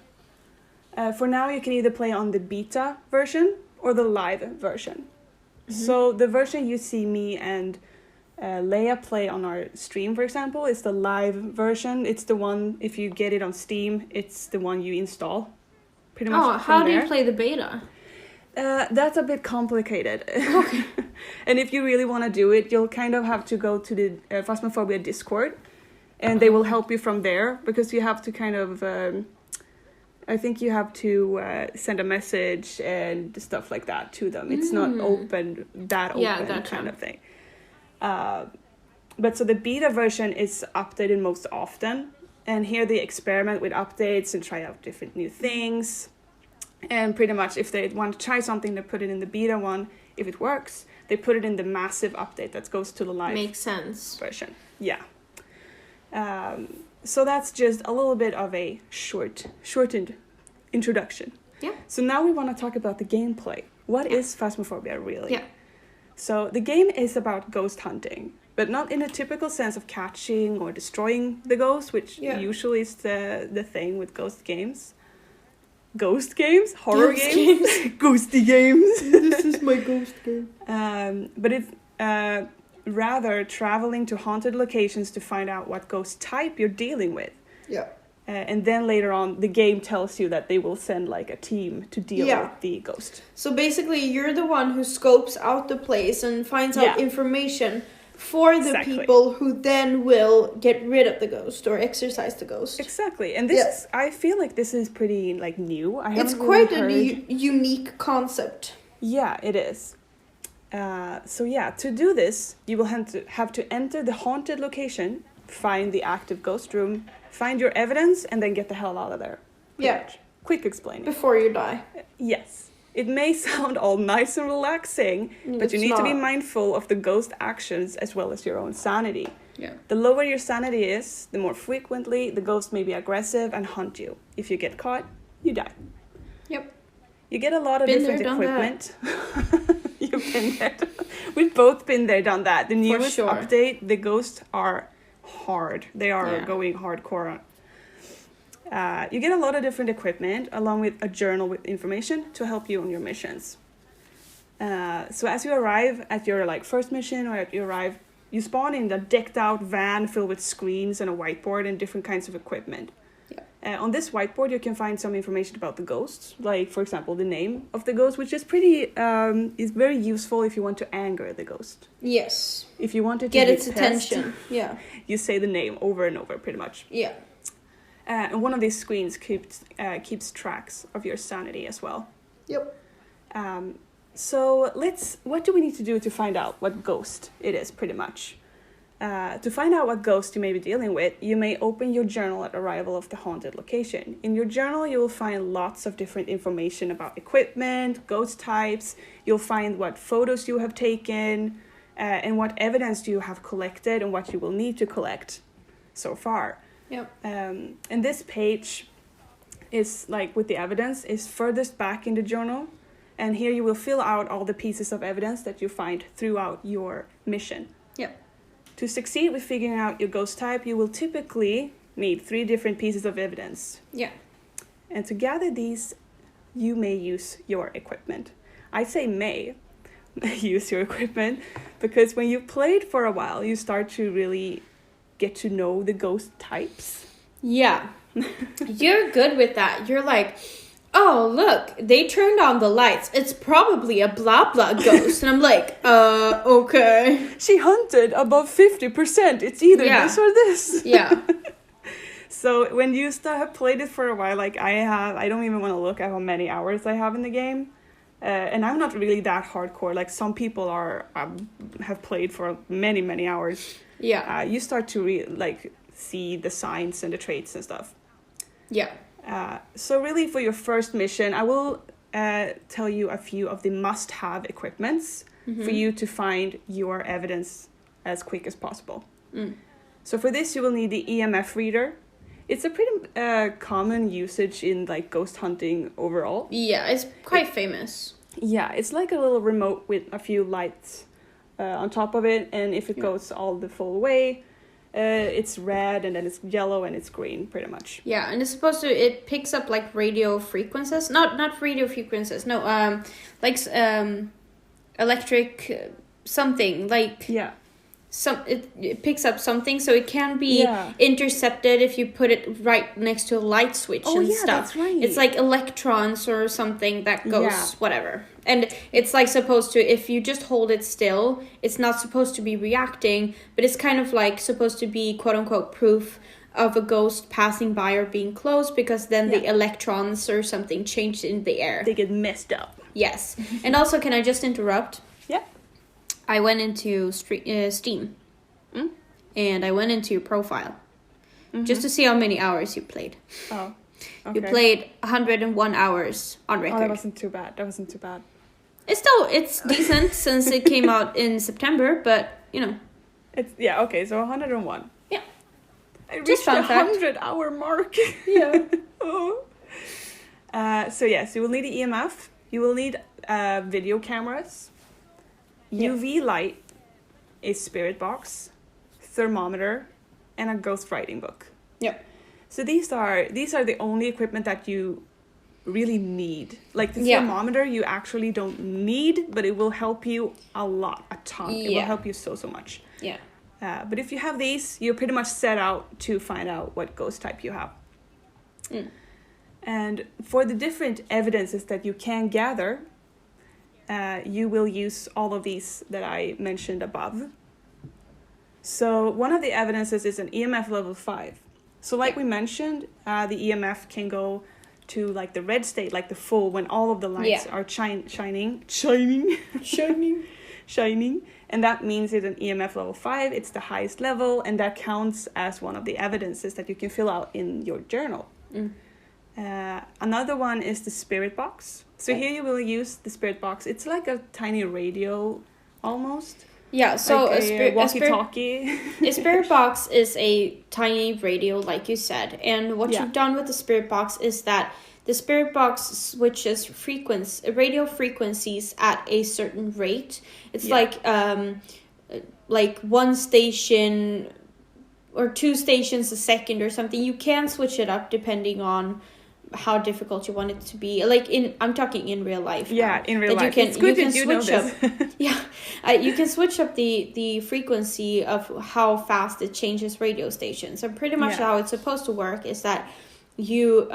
now, you can either play on the beta version or the live version. So the version you see me and Leia play on our stream, for example, is the live version. It's the one, if you get it on Steam, it's the one you install. Pretty much. Oh, how do you play the beta? That's a bit complicated. Okay. And if you really want to do it, you'll kind of have to go to the Phasmophobia Discord, and they will help you from there, because you have to kind of, I think you have to send a message and stuff like that to them. It's not open that kind of thing. But so the beta version is updated most often, and here they experiment with updates and try out different new things. And pretty much if they want to try something, they put it in the beta one. If it works, they put it in the massive update that goes to the live Makes sense. version. Yeah. So that's just a little bit of a shortened introduction. Yeah. So now we want to talk about the gameplay. What is Phasmophobia really? Yeah. So the game is about ghost hunting, but not in a typical sense of catching or destroying the ghost, which usually is the thing with ghost games. Ghost games? Horror games? Ghosty games. This is my ghost game. But it's rather traveling to haunted locations to find out what ghost type you're dealing with. Yeah. And then later on, the game tells you that they will send a team to deal with the ghost. So basically, you're the one who scopes out the place and finds out information for the people who then will get rid of the ghost or exorcise the ghost. Exactly. And this is, I feel like this is pretty new. It's quite a unique concept. Yeah, it is. To do this, you will have to enter the haunted location, find the active ghost room, find your evidence, and then get the hell out of there. Quick explaining. Before you die. Yes. It may sound all nice and relaxing, but you need to be mindful of the ghost actions as well as your own sanity. Yeah. The lower your sanity is, the more frequently the ghost may be aggressive and hunt you. If you get caught, you die. Yep. You get a lot of different equipment. You've been there. We've both been there, done that. The newest update, the ghosts are hard. They are going hardcore. You get a lot of different equipment along with a journal with information to help you on your missions. So as you arrive at your first mission or you spawn in the decked out van filled with screens and a whiteboard and different kinds of equipment. On this whiteboard, you can find some information about the ghosts, like, for example, the name of the ghost, which is is very useful if you want to anger the ghost. Yes. If you want it to get its pissed, attention. Yeah. You say the name over and over, pretty much. Yeah. And one of these screens keeps tracks of your sanity as well. Yep. So what do we need to do to find out what ghost it is, pretty much? To find out what ghost you may be dealing with, you may open your journal at arrival of the haunted location. In your journal, you will find lots of different information about equipment, ghost types. You'll find what photos you have taken, and what evidence you have collected and what you will need to collect so far. Yep. And this page is, with the evidence, is furthest back in the journal. And here you will fill out all the pieces of evidence that you find throughout your mission. Yep. To succeed with figuring out your ghost type, you will typically need 3 different pieces of evidence. Yeah. And to gather these, you may use your equipment. I say may use your equipment because when you've played for a while, you start to really get to know the ghost types. Yeah. You're good with that. You're like, oh, look, they turned on the lights. It's probably a blah blah ghost. And I'm like, okay. She hunted above 50%. It's either this or this. Yeah. So when you have played it for a while, like I have, I don't even want to look at how many hours I have in the game. And I'm not really that hardcore. Like some people have played for many, many hours. Yeah. You start to see the signs and the traits and stuff. Yeah. So really for your first mission, I will tell you a few of the must-have equipments for you to find your evidence as quick as possible. So for this, you will need the EMF reader. It's a pretty common usage in ghost hunting overall. Yeah, it's quite famous. Yeah, it's like a little remote with a few lights on top of it, and if it goes all the full way, it's red, and then it's yellow, and it's green, pretty much. Yeah, and it picks up radio frequencies. Not radio frequencies. No, electric something Yeah. It picks up something, so it can be intercepted if you put it right next to a light switch and stuff. That's right. It's like electrons or something that goes whatever. And it's supposed to, if you just hold it still, it's not supposed to be reacting, but it's kind of supposed to be quote unquote proof of a ghost passing by or being close, because then the electrons or something change in the air. They get messed up. Yes. And also, can I just interrupt? Yeah. I went into Steam, and I went into your profile, just to see how many hours you played. Oh, okay. You played 101 hours on record. Oh, that wasn't too bad. It's decent since it came out in September, but, It's okay, so 101. Yeah. I reached Just the fun fact. 100-hour mark. Yeah. So you will need the EMF. You will need video cameras. UV light, a spirit box, thermometer, and a ghost writing book. Yep. So these are the only equipment that you really need. Like the thermometer, you actually don't need, but it will help you a ton. It will help you so much. Yeah. But if you have these, you're pretty much set out to find out what ghost type you have. And for the different evidences that you can gather, you will use all of these that I mentioned above. So one of the evidences is an EMF level 5. So we mentioned, the EMF can go to the red state, the full, when all of the lights are shining. And that means it's an EMF level 5. It's the highest level, and that counts as one of the evidences that you can fill out in your journal. Another one is the spirit box. So here you will use the spirit box. It's like a tiny radio, almost. Yeah, so a walkie-talkie. A spirit box is a tiny radio, like you said. And what you've done with the spirit box is that the spirit box switches radio frequencies at a certain rate. It's like one station or 2 stations a second or something. You can switch it up depending on how difficult you want it to be. Like I'm talking in real life. Yeah, now, in real life. It's good that you know this. You can switch up the frequency of how fast it changes radio stations. And pretty much how it's supposed to work is that you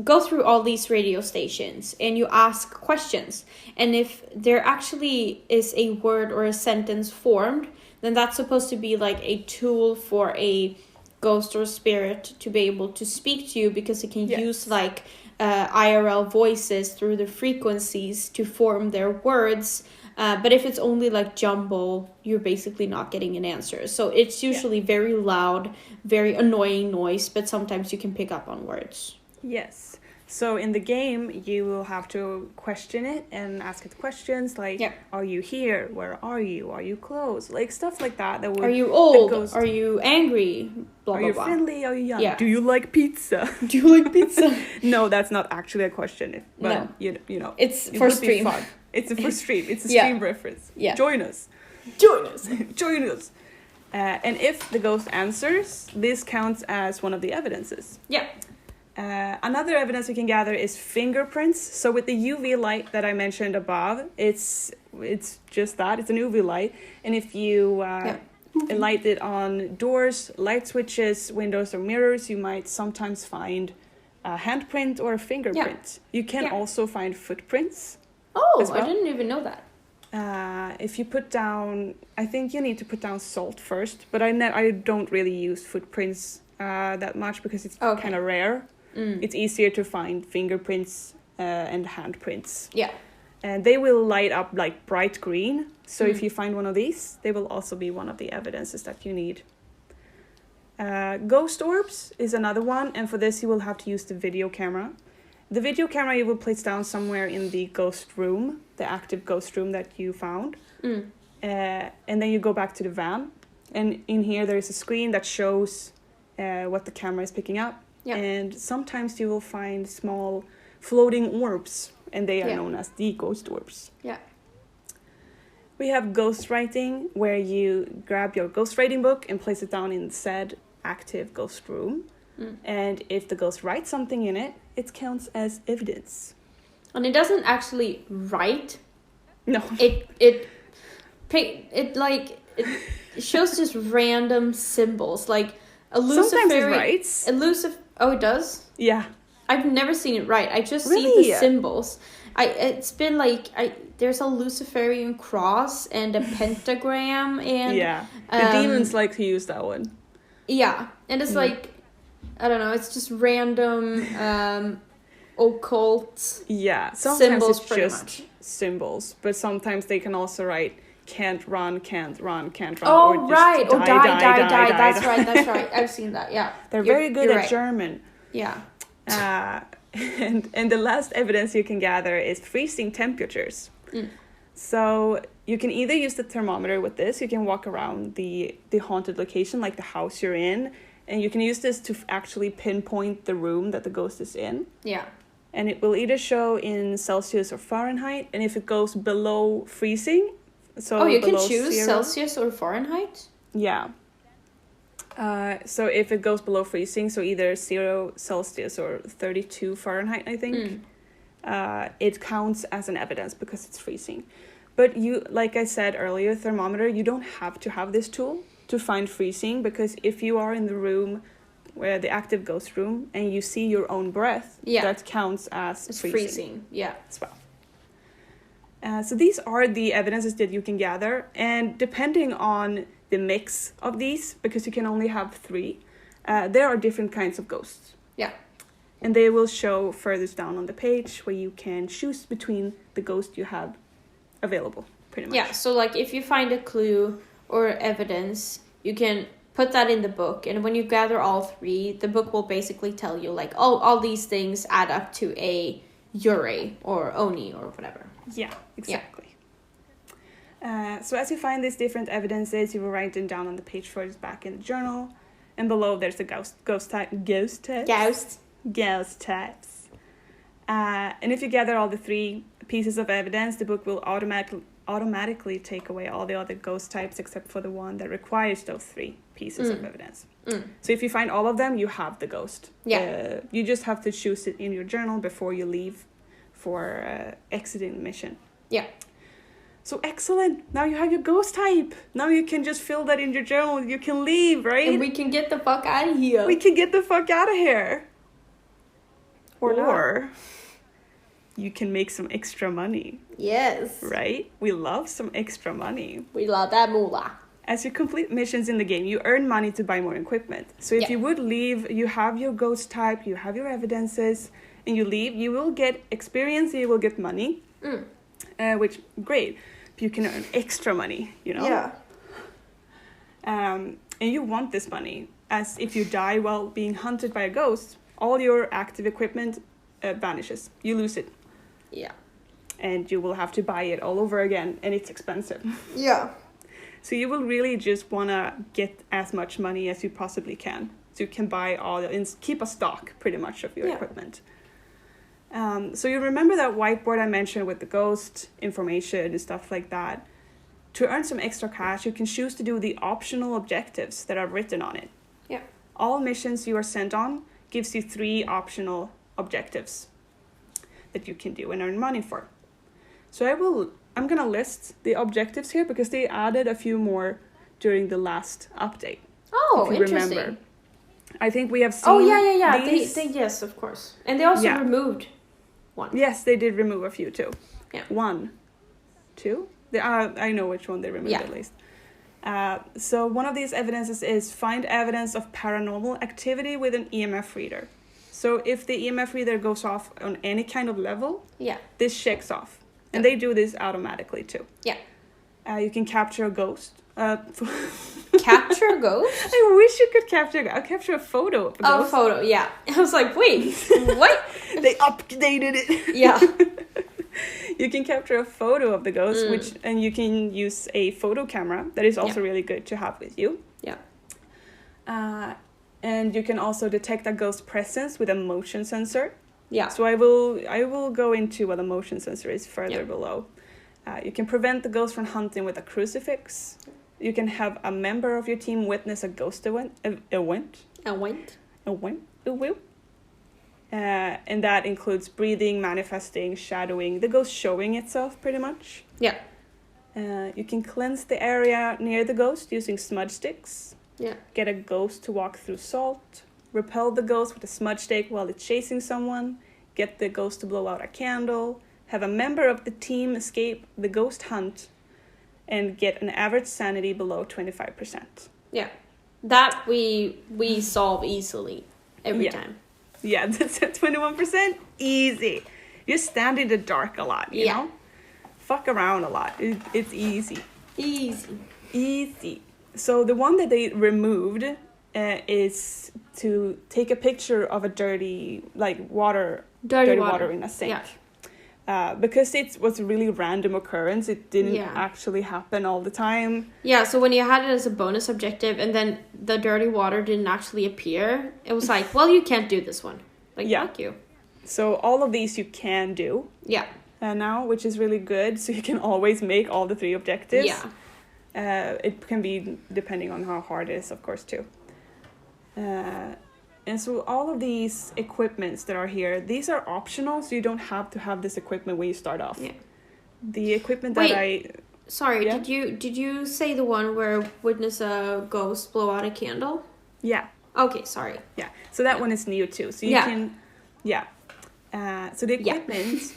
go through all these radio stations and you ask questions. And if there actually is a word or a sentence formed, then that's supposed to be like a tool for a ghost or spirit to be able to speak to you, because it can use like IRL voices through the frequencies to form their words. But if it's only like jumble, you're basically not getting an answer. So it's usually very loud, very annoying noise, but sometimes you can pick up on words. Yes. So in the game, you will have to question it and ask it questions like, are you here? Where are you? Are you close? Like stuff like that. Are you old? Are you angry? Blah, are blah, you blah. friendly? Are you young? Yeah. Do you like pizza? Do you like pizza? No, that's not actually a question. But no. You know. It's for stream. Fun. It's for stream. It's a stream reference. Yeah. Join us. Join us. Join us. And if the ghost answers, this counts as one of the evidences. Yeah. Another evidence we can gather is fingerprints. So with the UV light that I mentioned above, it's just that. It's an UV light. And if you light it on doors, light switches, windows or mirrors, you might sometimes find a handprint or a fingerprint. You can also find footprints. Oh, as well. I didn't even know that. If you put down, I think you need to put down salt first, but I don't really use footprints that much because it's kind of rare. It's easier to find fingerprints and handprints. Yeah. And they will light up like bright green. So if you find one of these, they will also be one of the evidences that you need. Ghost orbs is another one. And for this, you will have to use the video camera. The video camera you will place down somewhere in the ghost room, the active ghost room that you found. And then you go back to the van. And in here, there is a screen that shows what the camera is picking up. Yeah. And sometimes you will find small floating orbs, and they are known as the ghost orbs. Yeah. We have ghostwriting, where you grab your ghostwriting book and place it down in said active ghost room. And if the ghost writes something in it, it counts as evidence. And it doesn't actually write. No. It shows just random symbols, like sometimes it writes. Oh, it does? Yeah. I've never seen it write. I just see the symbols. It's been like there's a Luciferian cross and a pentagram and the demons like to use that one. Yeah, and it's like, I don't know. It's just random occult. Sometimes symbols, it's just symbols, but sometimes they can also write can't run, can't run, can't run. Oh, or right. Or die. That's right. I've seen that, yeah. They're very good at German. Yeah. And the last evidence you can gather is freezing temperatures. So you can either use the thermometer with this. You can walk around the haunted location, like the house you're in. And you can use this to actually pinpoint the room that the ghost is in. Yeah. And it will either show in Celsius or Fahrenheit. And if it goes below freezing... So you can choose 0. Celsius or Fahrenheit? Yeah. So if it goes below freezing, so either 0 Celsius or 32 Fahrenheit, I think, it counts as an evidence because it's freezing. But you, like I said earlier, thermometer, you don't have to have this tool to find freezing, because if you are in the room, where the active ghost room, and you see your own breath, that counts as freezing. Yeah. As well. So these are the evidences that you can gather, and depending on the mix of these, because you can only have 3, there are different kinds of ghosts. Yeah. And they will show furthest down on the page, where you can choose between the ghost you have available, pretty much. Yeah, so like if you find a clue or evidence, you can put that in the book, and when you gather all 3, the book will basically tell you like, oh, all these things add up to a Yurei or Oni or whatever. Yeah, exactly. Yeah. So as you find these different evidences, you will write them down on the page further back in the journal. And below there's the ghost types. And if you gather all the 3 pieces of evidence, the book will automatically take away all the other ghost types except for the one that requires those 3 pieces of evidence. So if you find all of them, you have the ghost. Yeah. You just have to choose it in your journal before you leave for exiting the mission. Yeah. So excellent. Now you have your ghost type. Now you can just fill that in your journal. You can leave, right? And we can get the fuck out of here. We can get the fuck out of here. Or you can make some extra money. Yes. Right? We love some extra money. We love that moolah. As you complete missions in the game, you earn money to buy more equipment. So if you would leave, you have your ghost type, you have your evidences, and you leave, you will get experience, you will get money. Which, great. You can earn extra money, you know? Yeah. And you want this money, as if you die while being hunted by a ghost, all your active equipment vanishes. You lose it. Yeah. And you will have to buy it all over again, and it's expensive. Yeah. So you will really just want to get as much money as you possibly can. So you can buy and keep a stock, pretty much, of your equipment. So you remember that whiteboard I mentioned with the ghost information and stuff like that. To earn some extra cash, you can choose to do the optional objectives that are written on it. Yeah. All missions you are sent on gives you 3 optional objectives that you can do and earn money for. So I'm going to list the objectives here because they added a few more during the last update. Oh, if you interesting. Remember. I think we have seen. Oh, yeah. These. They yes, of course. And they also removed one. Yes, they did remove a few too. Yeah. 1, 2. I know which one they removed at least. So one of these evidences is find evidence of paranormal activity with an EMF reader. So if the EMF reader goes off on any kind of level, this checks off. And they do this automatically too. Yeah. You can capture a ghost. Capture a ghost? I wish you could capture a photo of a ghost. Oh, photo, yeah. I was like, wait, what? They updated it. Yeah. You can capture a photo of the ghost, and you can use a photo camera. That is also really good to have with you. Yeah. And you can also detect a ghost presence with a motion sensor. Yeah. So I will go into what a motion sensor is further below. You can prevent the ghost from hunting with a crucifix. You can have a member of your team witness a ghost event. And that includes breathing, manifesting, shadowing, the ghost showing itself pretty much. Yeah. You can cleanse the area near the ghost using smudge sticks. Yeah. Get a ghost to walk through salt. Repel the ghost with a smudge stick while it's chasing someone. Get the ghost to blow out a candle. Have a member of the team escape the ghost hunt. And get an average sanity below 25%. Yeah. That we solve easily every time. Yeah, that's at 21%. Easy. You stand in the dark a lot, you know? Fuck around a lot. It's easy. Easy. So the one that they removed is to take a picture of a dirty water in a sink. Yeah. Because it was a really random occurrence. It didn't actually happen all the time. Yeah, so when you had it as a bonus objective and then the dirty water didn't actually appear, it was like, well, you can't do this one. Fuck you. So all of these you can do. Yeah. Now, which is really good. So you can always make all the 3 objectives. Yeah. It can be depending on how hard it is, of course, too. And so all of these equipments that are here, these are optional, so you don't have to have this equipment when you start off. Yeah. The equipment Sorry, did you say the one where witness a ghost blow out a candle? Yeah. Okay, sorry. Yeah. So that one is new too. So you can so the equipment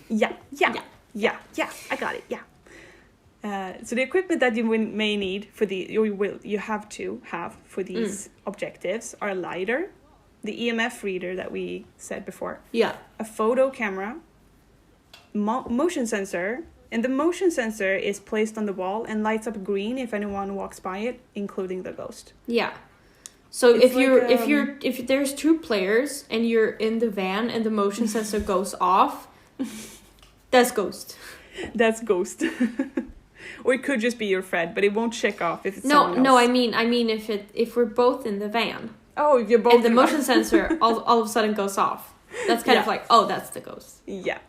I got it. Yeah. So the equipment that you may need for you have to have for these objectives are a lighter, the EMF reader that we said before. Yeah. A photo camera, motion sensor, and the motion sensor is placed on the wall and lights up green if anyone walks by it, including the ghost. Yeah. So if there's 2 players and you're in the van and the motion sensor goes off, that's ghost. That's ghost. Or it could just be your friend, but it won't check off if it's someone else. No, I mean if we're both in the van. Oh, if you're both and the motion sensor all of a sudden goes off. That's kind of like, oh, that's the ghost. Yeah.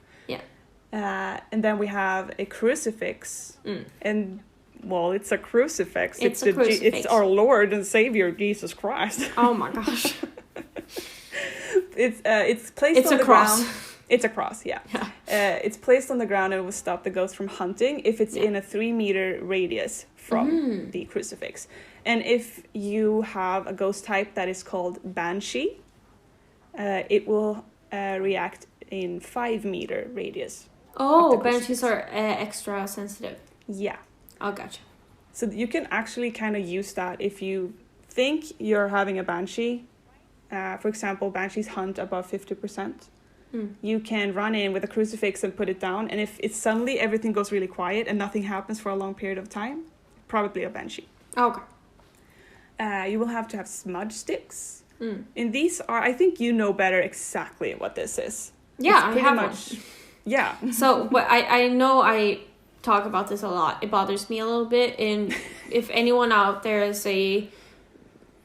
And then we have a crucifix. And, well, it's a crucifix. It's a crucifix. It's our Lord and Savior, Jesus Christ. Oh my gosh. It's placed on the ground. It's a cross, yeah. It's placed on the ground and it will stop the ghost from hunting if it's in a 3-meter radius from the crucifix. And if you have a ghost type that is called Banshee, it will react in 5-meter radius. Oh, banshees are extra sensitive. Yeah. Oh, gotcha. So you can actually kind of use that if you think you're having a banshee. For example, banshees hunt above 50%. You can run in with a crucifix and put it down, and if it's suddenly everything goes really quiet and nothing happens for a long period of time, probably a banshee. Okay. You will have to have smudge sticks. And these are, I think you know better exactly what this is. Yeah, I have one. Yeah. So I know I talk about this a lot. It bothers me a little bit, and if anyone out there is a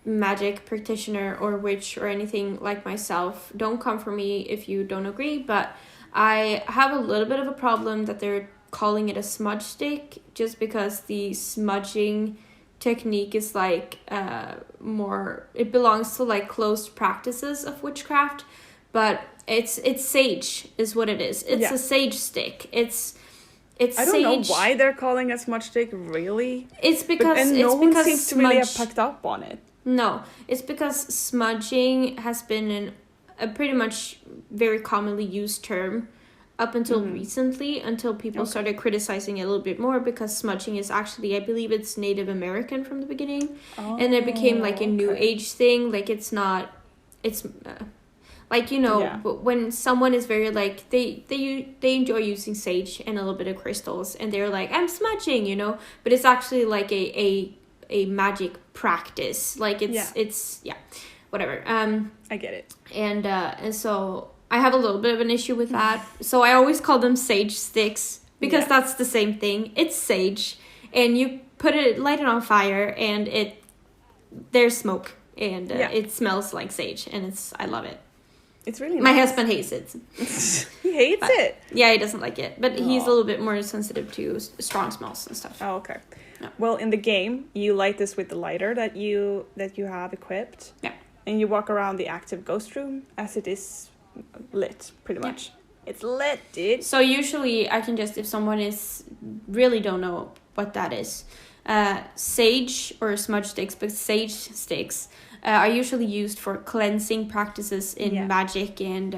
magic practitioner or witch or anything like myself, don't come for me if you don't agree, but I have a little bit of a problem that they're calling it a smudge stick, just because the smudging technique is like more, it belongs to like closed practices of witchcraft, but it's sage is what it is. It's a sage stick. It's I don't know why they're calling a smudge stick, really. It's because no one seems to really have picked up on it. No, it's because smudging has been a pretty much very commonly used term up until recently, until people started criticizing it a little bit more, because smudging is actually, I believe it's Native American from the beginning. And it became like a new age thing. Like it's not, it's like, you know, but when someone is very like, they enjoy using sage and a little bit of crystals, and they're like, I'm smudging, you know, but it's actually like a magic practice. Like it's whatever. I get it. And so I have a little bit of an issue with that. So I always call them sage sticks, because that's the same thing. It's sage, and you light it on fire, and there's smoke, and it smells like sage, and I love it. It's really nice. My husband hates it. He hates it? Yeah, he doesn't like it. But he's a little bit more sensitive to strong smells and stuff. Oh, okay. No. Well, in the game, you light this with the lighter that you have equipped. Yeah. And you walk around the active ghost room as it is lit, pretty much. Yeah. It's lit, dude. So usually I can just, if someone really don't know what that is, sage or smudge sticks, but sage sticks are usually used for cleansing practices in magic and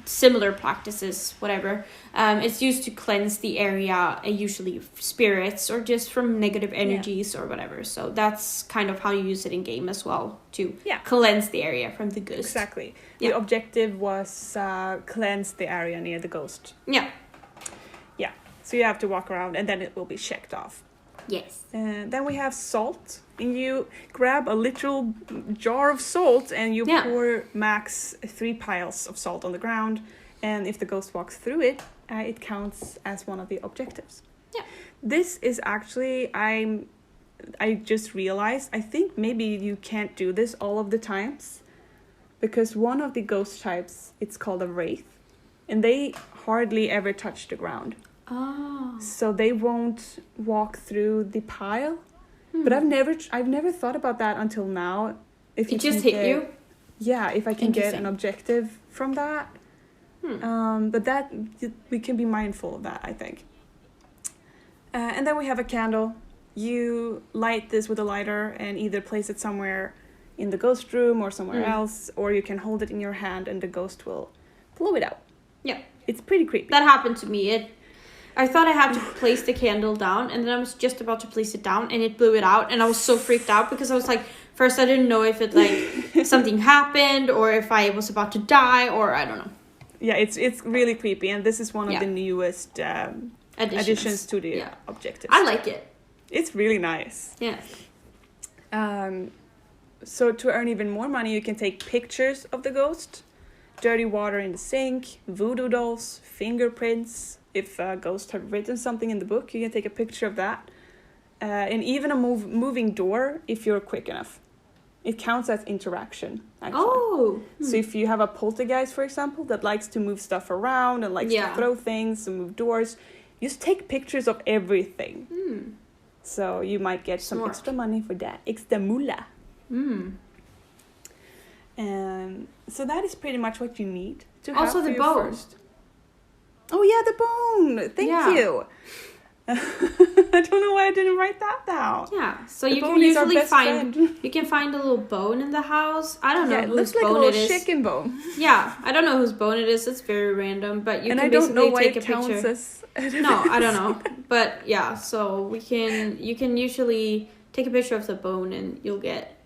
similar practices, whatever. It's used to cleanse the area, usually spirits or just from negative energies or whatever. So that's kind of how you use it in game as well, to cleanse the area from the ghost. Exactly. The objective was cleanse the area near the ghost. Yeah. Yeah. So you have to walk around, and then it will be checked off. Yes. Then we have salt, and you grab a literal jar of salt, and you pour max 3 piles of salt on the ground, and if the ghost walks through it, it counts as one of the objectives. Yeah. This is actually, I just realized, I think maybe you can't do this all of the times, because one of the ghost types, it's called a wraith, and they hardly ever touch the ground. Oh. So they won't walk through the pile. But I've never thought about that until now. If it just hit you? Yeah, if I can get an objective from that. But that we can be mindful of that, I think. And then we have a candle. You light this with a lighter and either place it somewhere in the ghost room or somewhere else, or you can hold it in your hand and the ghost will blow it out. Yeah. It's pretty creepy. That happened to me. I thought I had to place the candle down, and then I was just about to place it down, and it blew it out, and I was so freaked out, because I was like, first I didn't know if it like something happened, or if I was about to die, or I don't know. Yeah, it's really creepy, and this is one of the newest additions to the objectives. I like it. It's really nice. Yeah. So to earn even more money, you can take pictures of the ghost, dirty water in the sink, voodoo dolls, fingerprints. If a ghost had written something in the book, you can take a picture of that. And even a moving door if you're quick enough. It counts as interaction, actually. Oh. So if you have a poltergeist, for example, that likes to move stuff around and likes to throw things and move doors, just take pictures of everything. So you might get some extra money for that. Extra moolah. And so that is pretty much what you need to have also for the your bone. first. Oh yeah, the bone. Thank you. I don't know why I didn't write that down. Yeah, so you can usually find you can find a little bone in the house. I don't know whose bone it is. It looks like a little chicken bone. Yeah, I don't know whose bone it is. It's very random, but you and can I don't know why take it a picture. Counts as no, I don't know, but yeah. So you can usually take a picture of the bone, and you'll get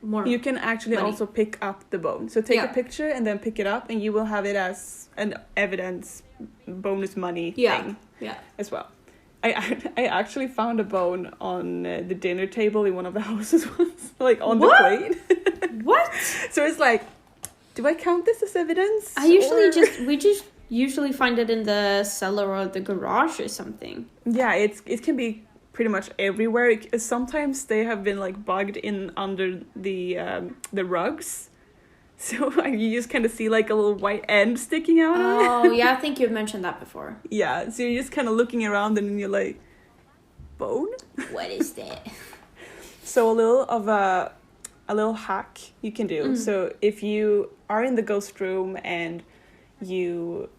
more. You can actually also pick up the bone. So take a picture and then pick it up, and you will have it as an evidence bonus money thing. Yeah. As well. I actually found a bone on the dinner table in one of the houses once, like on the plate. What? So it's like, do I count this as evidence? We just usually find it in the cellar or the garage or something. Yeah, it can be pretty much everywhere. Sometimes they have been like bugged in under the rugs. So you just kind of see like a little white end sticking out. Oh, yeah, I think you've mentioned that before. Yeah, so you're just kind of looking around and then you're like, bone? What is that? So a little hack you can do. So if you are in the ghost room and you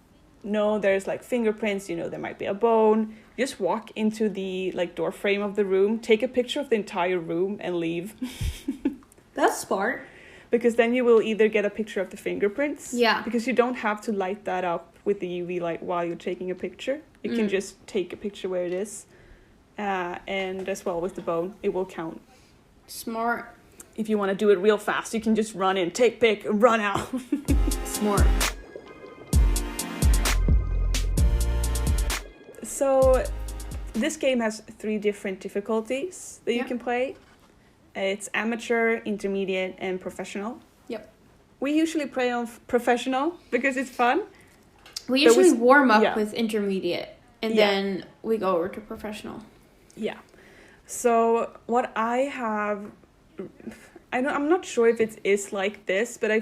know there's like fingerprints, you know there might be a bone, just walk into the like door frame of the room, take a picture of the entire room and leave. That's smart. Because then you will either get a picture of the fingerprints. Yeah. Because you don't have to light that up with the UV light while you're taking a picture. You can just take a picture where it is. And as well with the bone, it will count. Smart. If you want to do it real fast, you can just run in, take pic, and run out. Smart. So this game has 3 different difficulties that you can play. It's amateur, intermediate, and professional. Yep. We usually play on professional because it's fun. We usually warm up with intermediate, and then we go over to professional. Yeah. So what I have, I'm not sure if it is like this, but I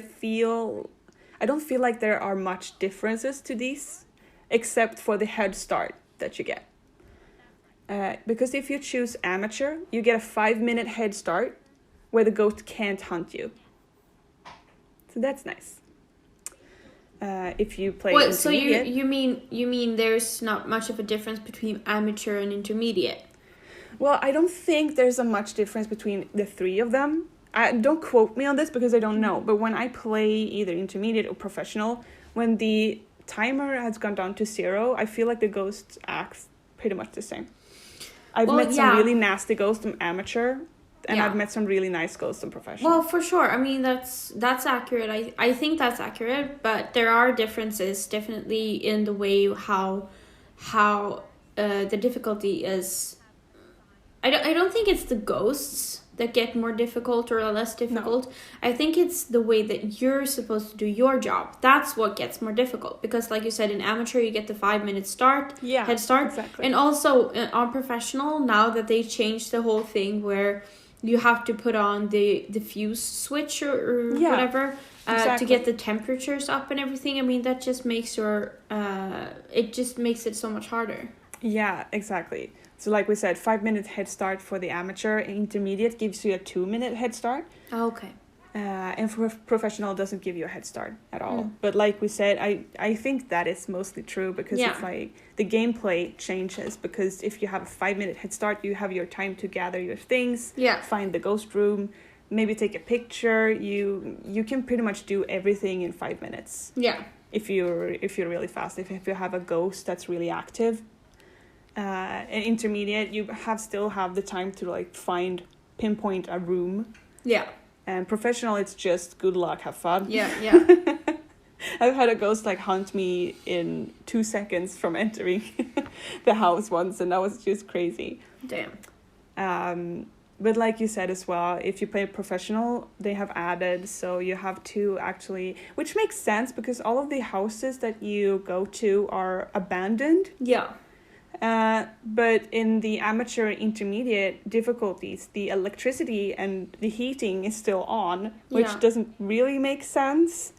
don't feel like there are much differences to these, except for the head start that you get. Because if you choose amateur, you get a 5-minute head start where the ghost can't hunt you. So that's nice. If you play intermediate... So you mean there's not much of a difference between amateur and intermediate? Well, I don't think there's a much difference between the 3 of them. Don't quote me on this because I don't know. But when I play either intermediate or professional, when the timer has gone down to 0, I feel like the ghost acts pretty much the same. I've met some really nasty ghosts in amateur, and I've met some really nice ghosts in professional. Well, for sure. I mean, that's accurate. I think that's accurate, but there are differences definitely in the way how the difficulty is. I don't think it's the ghosts that get more difficult or less difficult. No. I think it's the way that you're supposed to do your job. That's what gets more difficult. Because like you said, in amateur, you get the 5-minute head start. Exactly. And also on professional, now that they changed the whole thing where you have to put on the fuse switch or whatever to get the temperatures up and everything. I mean, that just makes it so much harder. Yeah, exactly. So like we said, 5-minute head start for the amateur. Intermediate gives you a 2-minute head start. Oh, okay. And for professional, doesn't give you a head start at all. But like we said, I think that is mostly true because it's like the gameplay changes. Because if you have a 5-minute head start, you have your time to gather your things, find the ghost room, maybe take a picture. You can pretty much do everything in 5 minutes. Yeah. If you're really fast, if you have a ghost that's really active. And intermediate, you still have the time to like pinpoint a room. Yeah. And professional, it's just good luck, have fun. Yeah. I've had a ghost like hunt me in 2 seconds from entering the house once, and that was just crazy. Damn. But like you said as well, if you play professional, they have added, so you have to actually, which makes sense because all of the houses that you go to are abandoned. Yeah. But in the amateur intermediate difficulties, the electricity and the heating is still on, which doesn't really make sense.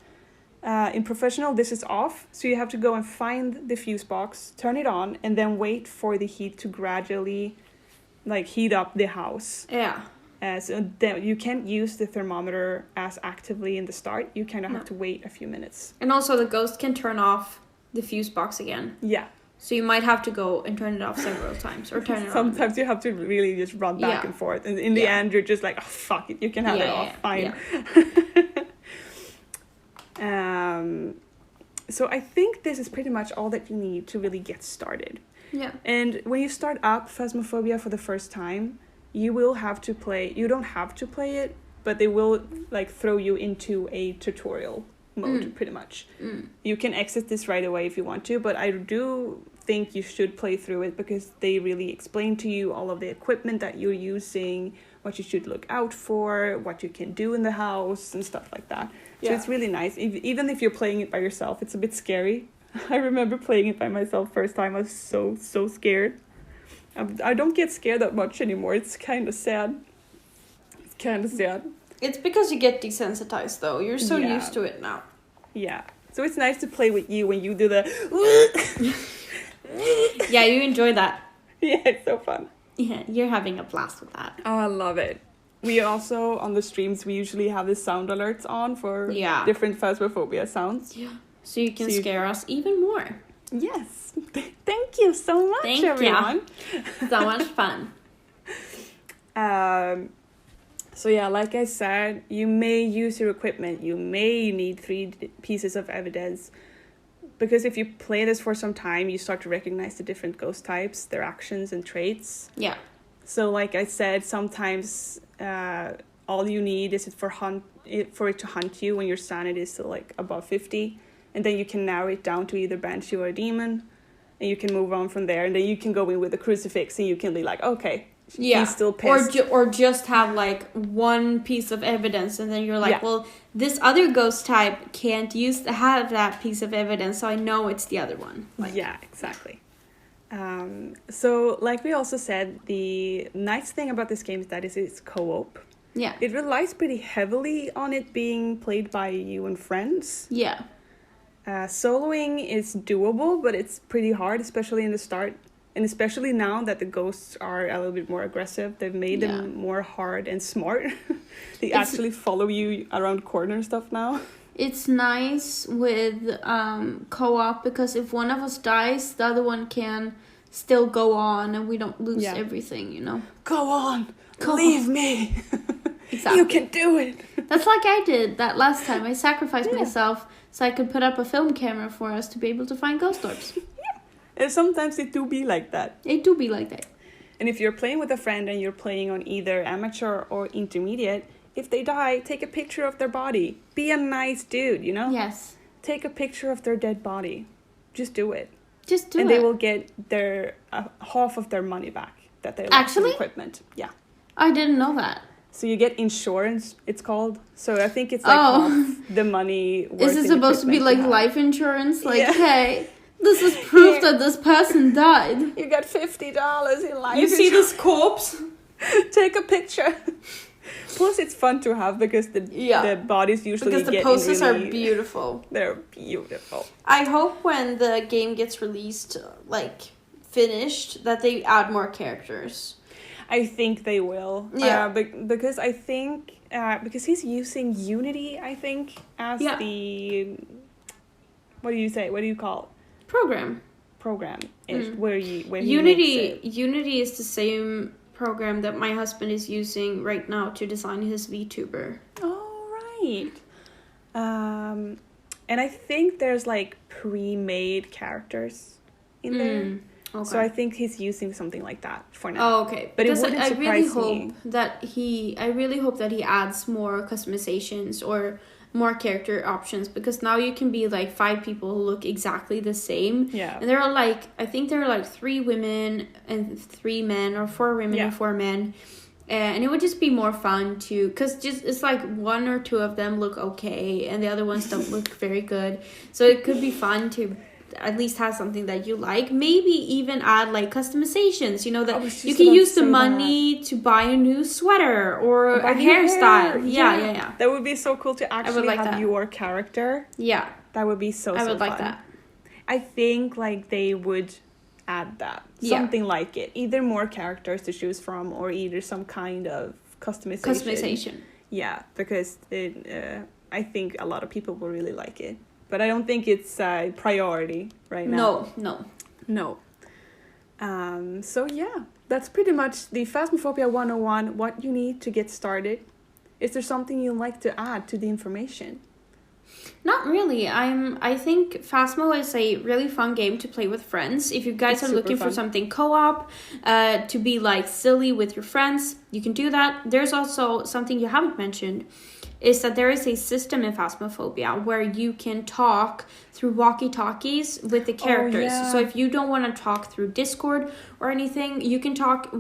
In professional, this is off, so you have to go and find the fuse box, turn it on, and then wait for the heat to gradually, like, heat up the house. Yeah. So then you can't use the thermometer as actively in the start. You kind of have to wait a few minutes. And also, the ghost can turn off the fuse box again. Yeah. So you might have to go and turn it off several times, or turn it on. Sometimes you have to really just run back and forth, and in the end, you're just like, oh, fuck it, you can have it off, fine. Yeah. So I think this is pretty much all that you need to really get started. Yeah. And when you start up Phasmophobia for the first time, you will have to play. You don't have to play it, but they will like throw you into a tutorial mode, pretty much. You can exit this right away if you want to, but I do think you should play through it because they really explain to you all of the equipment that you're using, what you should look out for, what you can do in the house, and stuff like that. So it's really nice. Even if you're playing it by yourself, it's a bit scary. I remember playing it by myself first time. I was so scared. I don't get scared that much anymore. It's kind of sad. It's because you get desensitized, though. You're so used to it now. Yeah. So it's nice to play with you when you do the... Yeah, you enjoy that. Yeah, it's so fun. Yeah, you're having a blast with that. Oh, I love it. We also, on the streams, we usually have the sound alerts on for different Phasmophobia sounds. Yeah. So you can scare us even more. Yes. Thank you so much, everyone. So much fun. So yeah, like I said, you may use your equipment. You may need 3 pieces of evidence. Because if you play this for some time, you start to recognize the different ghost types, their actions and traits. Yeah. So like I said, sometimes all you need is for it to hunt you when your sanity is still like above 50. And then you can narrow it down to either banshee or a demon. And you can move on from there. And then you can go in with a crucifix and you can be like, okay, he's still pissed. Or just have like one piece of evidence. And then you're like, well, this other ghost type can't have that piece of evidence. So I know it's the other one. Like, yeah, exactly. So like we also said, the nice thing about this game is that it's co-op. Yeah. It relies pretty heavily on it being played by you and friends. Yeah. Soloing is doable, but it's pretty hard, especially in the start. And especially now that the ghosts are a little bit more aggressive, they've made them more hard and smart. They actually follow you around corners and stuff now. It's nice with co-op because if one of us dies, the other one can still go on and we don't lose everything, you know? Go on! Leave me! Exactly. You can do it! That's like I did that last time. I sacrificed myself so I could put up a film camera for us to be able to find ghost orbs. And sometimes it do be like that. It do be like that. And if you're playing with a friend and you're playing on either amateur or intermediate, if they die, take a picture of their body. Be a nice dude, you know? Yes. Take a picture of their dead body. Just do it. Just do it. And they will get their half of their money back that they lost in equipment. Yeah. I didn't know that. So you get insurance, it's called. So I think it's like half the money worth. Is it supposed to be like life insurance? Like, hey, this is proof that this person died. You got $50 in life insurance. You see this corpse? Take a picture. Plus, it's fun to have because the bodies usually because the poses are beautiful. They're beautiful. I hope when the game gets released, like finished, that they add more characters. I think they will. Yeah. Because I think because he's using Unity, I think, as the what do you say? What do you call it? Program is where Unity is the same program that my husband is using right now to design his VTuber. Oh, right. And I think there's like pre-made characters in there. Okay. So I think he's using something like that for now. Oh, okay. But because it wouldn't surprise me. I really hope that he adds more customizations or more character options, because now you can be like 5 people who look exactly the same. Yeah. And there are like, I think there are like 3 women and 3 men, or 4 women and 4 men. And it would just be more fun to, because just it's like 1 or 2 of them look okay and the other ones don't look very good. So it could be fun to at least has something that you like. Maybe even add like customizations, you know, that you can about use to the say money to buy a new sweater or a hairstyle. Yeah. That would be so cool to actually have your character. Yeah. That would be so fun. I would like that. I think like they would add that. Something like it. Either more characters to choose from or either some kind of customization. Yeah, because I think a lot of people will really like it. But I don't think it's a priority right now. No. So yeah, that's pretty much the Phasmophobia 101, what you need to get started. Is there something you'd like to add to the information? Not really. I think Phasmo is a really fun game to play with friends. If you guys are looking for something co-op, to be like silly with your friends, you can do that. There's also something you haven't mentioned, is that there is a system in Phasmophobia where you can talk through walkie-talkies with the characters. So if you don't want to talk through Discord or anything, you can talk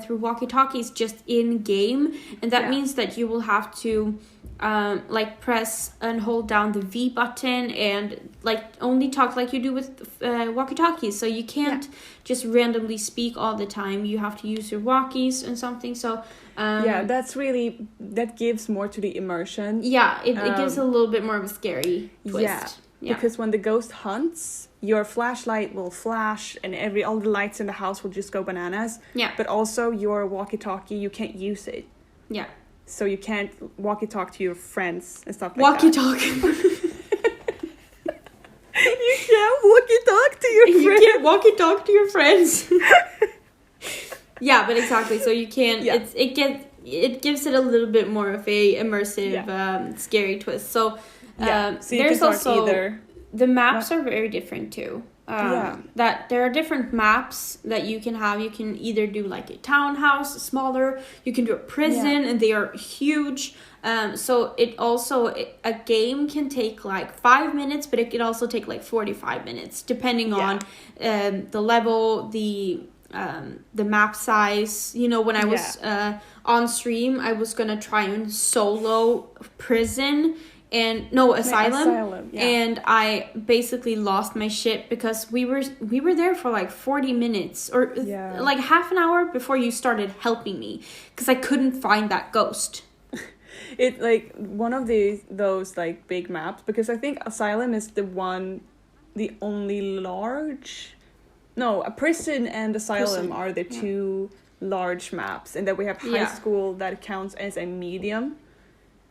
through walkie-talkies just in-game. And that means that you will have to like press and hold down the V button and like only talk like you do with walkie-talkies. So you can't just randomly speak all the time. You have to use your walkies and something. So that gives more to the immersion. Yeah, it gives a little bit more of a scary twist. Yeah, because when the ghost hunts, your flashlight will flash and all the lights in the house will just go bananas. Yeah. But also your walkie-talkie, you can't use it. Yeah. So you can't walkie-talk to your friends and stuff like walkie-talk. that. You can't walkie-talk to your friends. You can't walkie-talk to your friends. Yeah, but exactly. So you can't. Yeah. It gives it a little bit more of a immersive, scary twist. So, so there's also the maps are very different too. That there are different maps that you can have. You can either do like a townhouse, smaller. You can do a prison, and they are huge. So it also a game can take like 5 minutes, but it can also take like 45 minutes, depending on the level, the map size. You know, when I was on stream, I was gonna try and solo prison. Asylum. And I basically lost my shit because we were there for like 40 minutes or like half an hour before you started helping me because I couldn't find that ghost. It's like one of those like big maps, because I think Asylum is the only large. No, a prison and Asylum are the two large maps, and then we have high school that counts as a medium.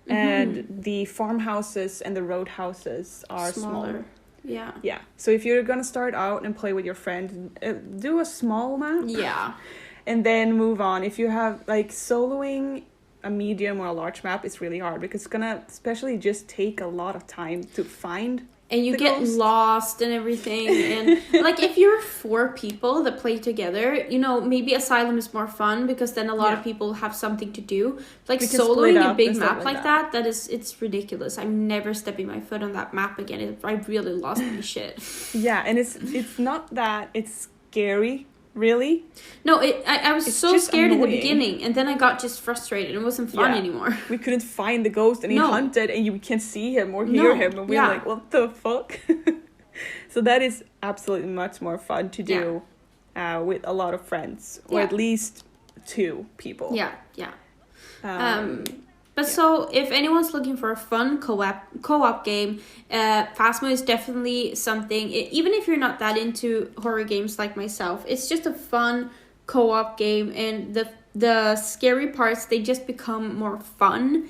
And the farmhouses and the roadhouses are smaller. Yeah. So if you're gonna start out and play with your friend, do a small map. Yeah. And then move on. If you have like soloing a medium or a large map, it's really hard because it's gonna especially just take a lot of time to find. And you get lost and everything. And like if you're 4 people that play together, you know, maybe Asylum is more fun because then a lot of people have something to do. Like soloing a big map like that it's ridiculous. I'm never stepping my foot on that map again. I really lost my shit. Yeah, and it's not that it's scary. Really? No, I was so scared in the beginning, and then I got just frustrated. It wasn't fun anymore. We couldn't find the ghost, and he hunted, and you can't see him or hear him, and we're like, what the fuck? So that is absolutely much more fun to do with a lot of friends, or at least 2 people. Yeah. So if anyone's looking for a fun co-op game, Phasmo is definitely something. Even if you're not that into horror games like myself, it's just a fun co-op game, and the scary parts, they just become more fun.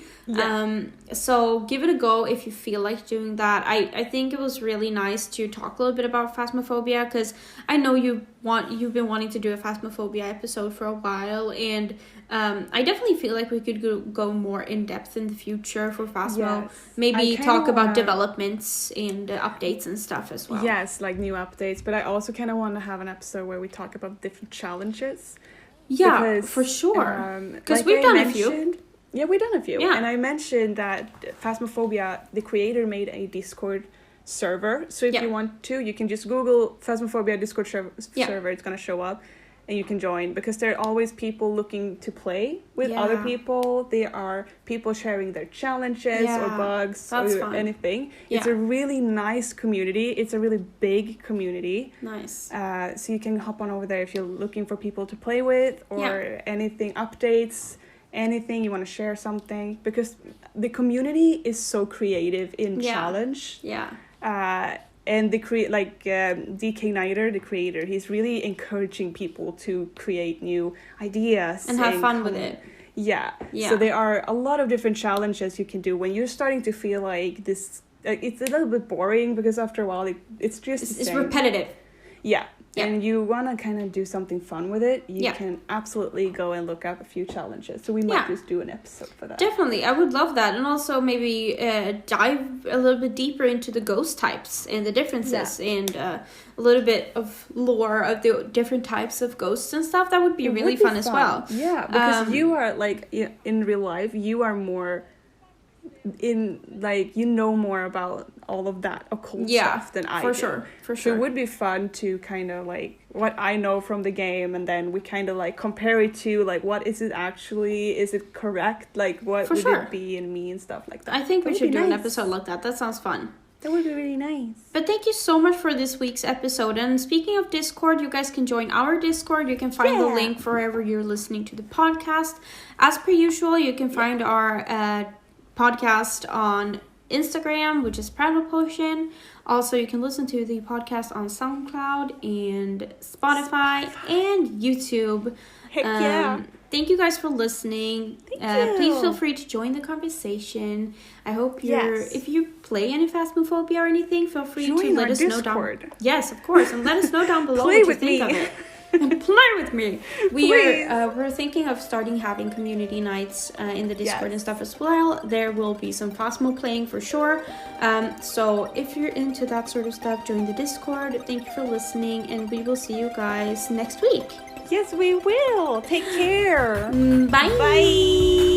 So give it a go if you feel like doing that. I think it was really nice to talk a little bit about Phasmophobia because I know you've been wanting to do a Phasmophobia episode for a while, and I definitely feel like we could go more in depth in the future for Phasmo. Yes. Maybe talk about developments and updates and stuff as well. Yes, like new updates, but I also kind of want to have an episode where we talk about different challenges. Yeah, because, for sure. Because we've done a few. Yeah, we've done a few. Yeah. And I mentioned that Phasmophobia, the creator, made a Discord server. So if you want to, you can just Google Phasmophobia Discord server. It's going to show up. and you can join, because there are always people looking to play with other people. There are people sharing their challenges or bugs or anything. It's a really nice community. It's a really big community. Nice. So you can hop on over there if you're looking for people to play with, or anything, updates, anything you want to share something, because the community is so creative in challenge. And the DK Nighter, the creator, he's really encouraging people to create new ideas and have fun with it. So there are a lot of different challenges you can do when you're starting to feel like this. It's a little bit boring, because after a while it's just it's repetitive. And you want to kind of do something fun with it, you can absolutely go and look up a few challenges. So we might just do an episode for that. Definitely, I would love that. And also maybe dive a little bit deeper into the ghost types and the differences, and a little bit of lore of the different types of ghosts and stuff. That would be really fun as well. Yeah, because you are, like, in real life, you are more... you know more about all of that occult stuff than I do. For sure. So it would be fun to kind of like what I know from the game, and then we kind of like compare it to like what is it actually, is it correct, like what would it be in me and stuff like that. I think we should do an episode like that. That sounds fun. That would be really nice. But thank you so much for this week's episode. And speaking of Discord, you guys can join our Discord. You can find the link wherever you're listening to the podcast. As per usual, you can find our podcast on Instagram, which is Prattle Potion. Also, you can listen to the podcast on SoundCloud and Spotify and YouTube. Thank you guys for listening. Please feel free to join the conversation. I hope if you play any Phasmophobia or anything, feel free to let us know down. Yes, of course, and let us know down below what you think of it. And play with me. We're thinking of starting having community nights in the Discord and stuff as well. There will be some Phasmo playing for sure. So if you're into that sort of stuff, join the Discord. Thank you for listening, and we will see you guys next week. Yes, we will. Take care. Bye. Bye.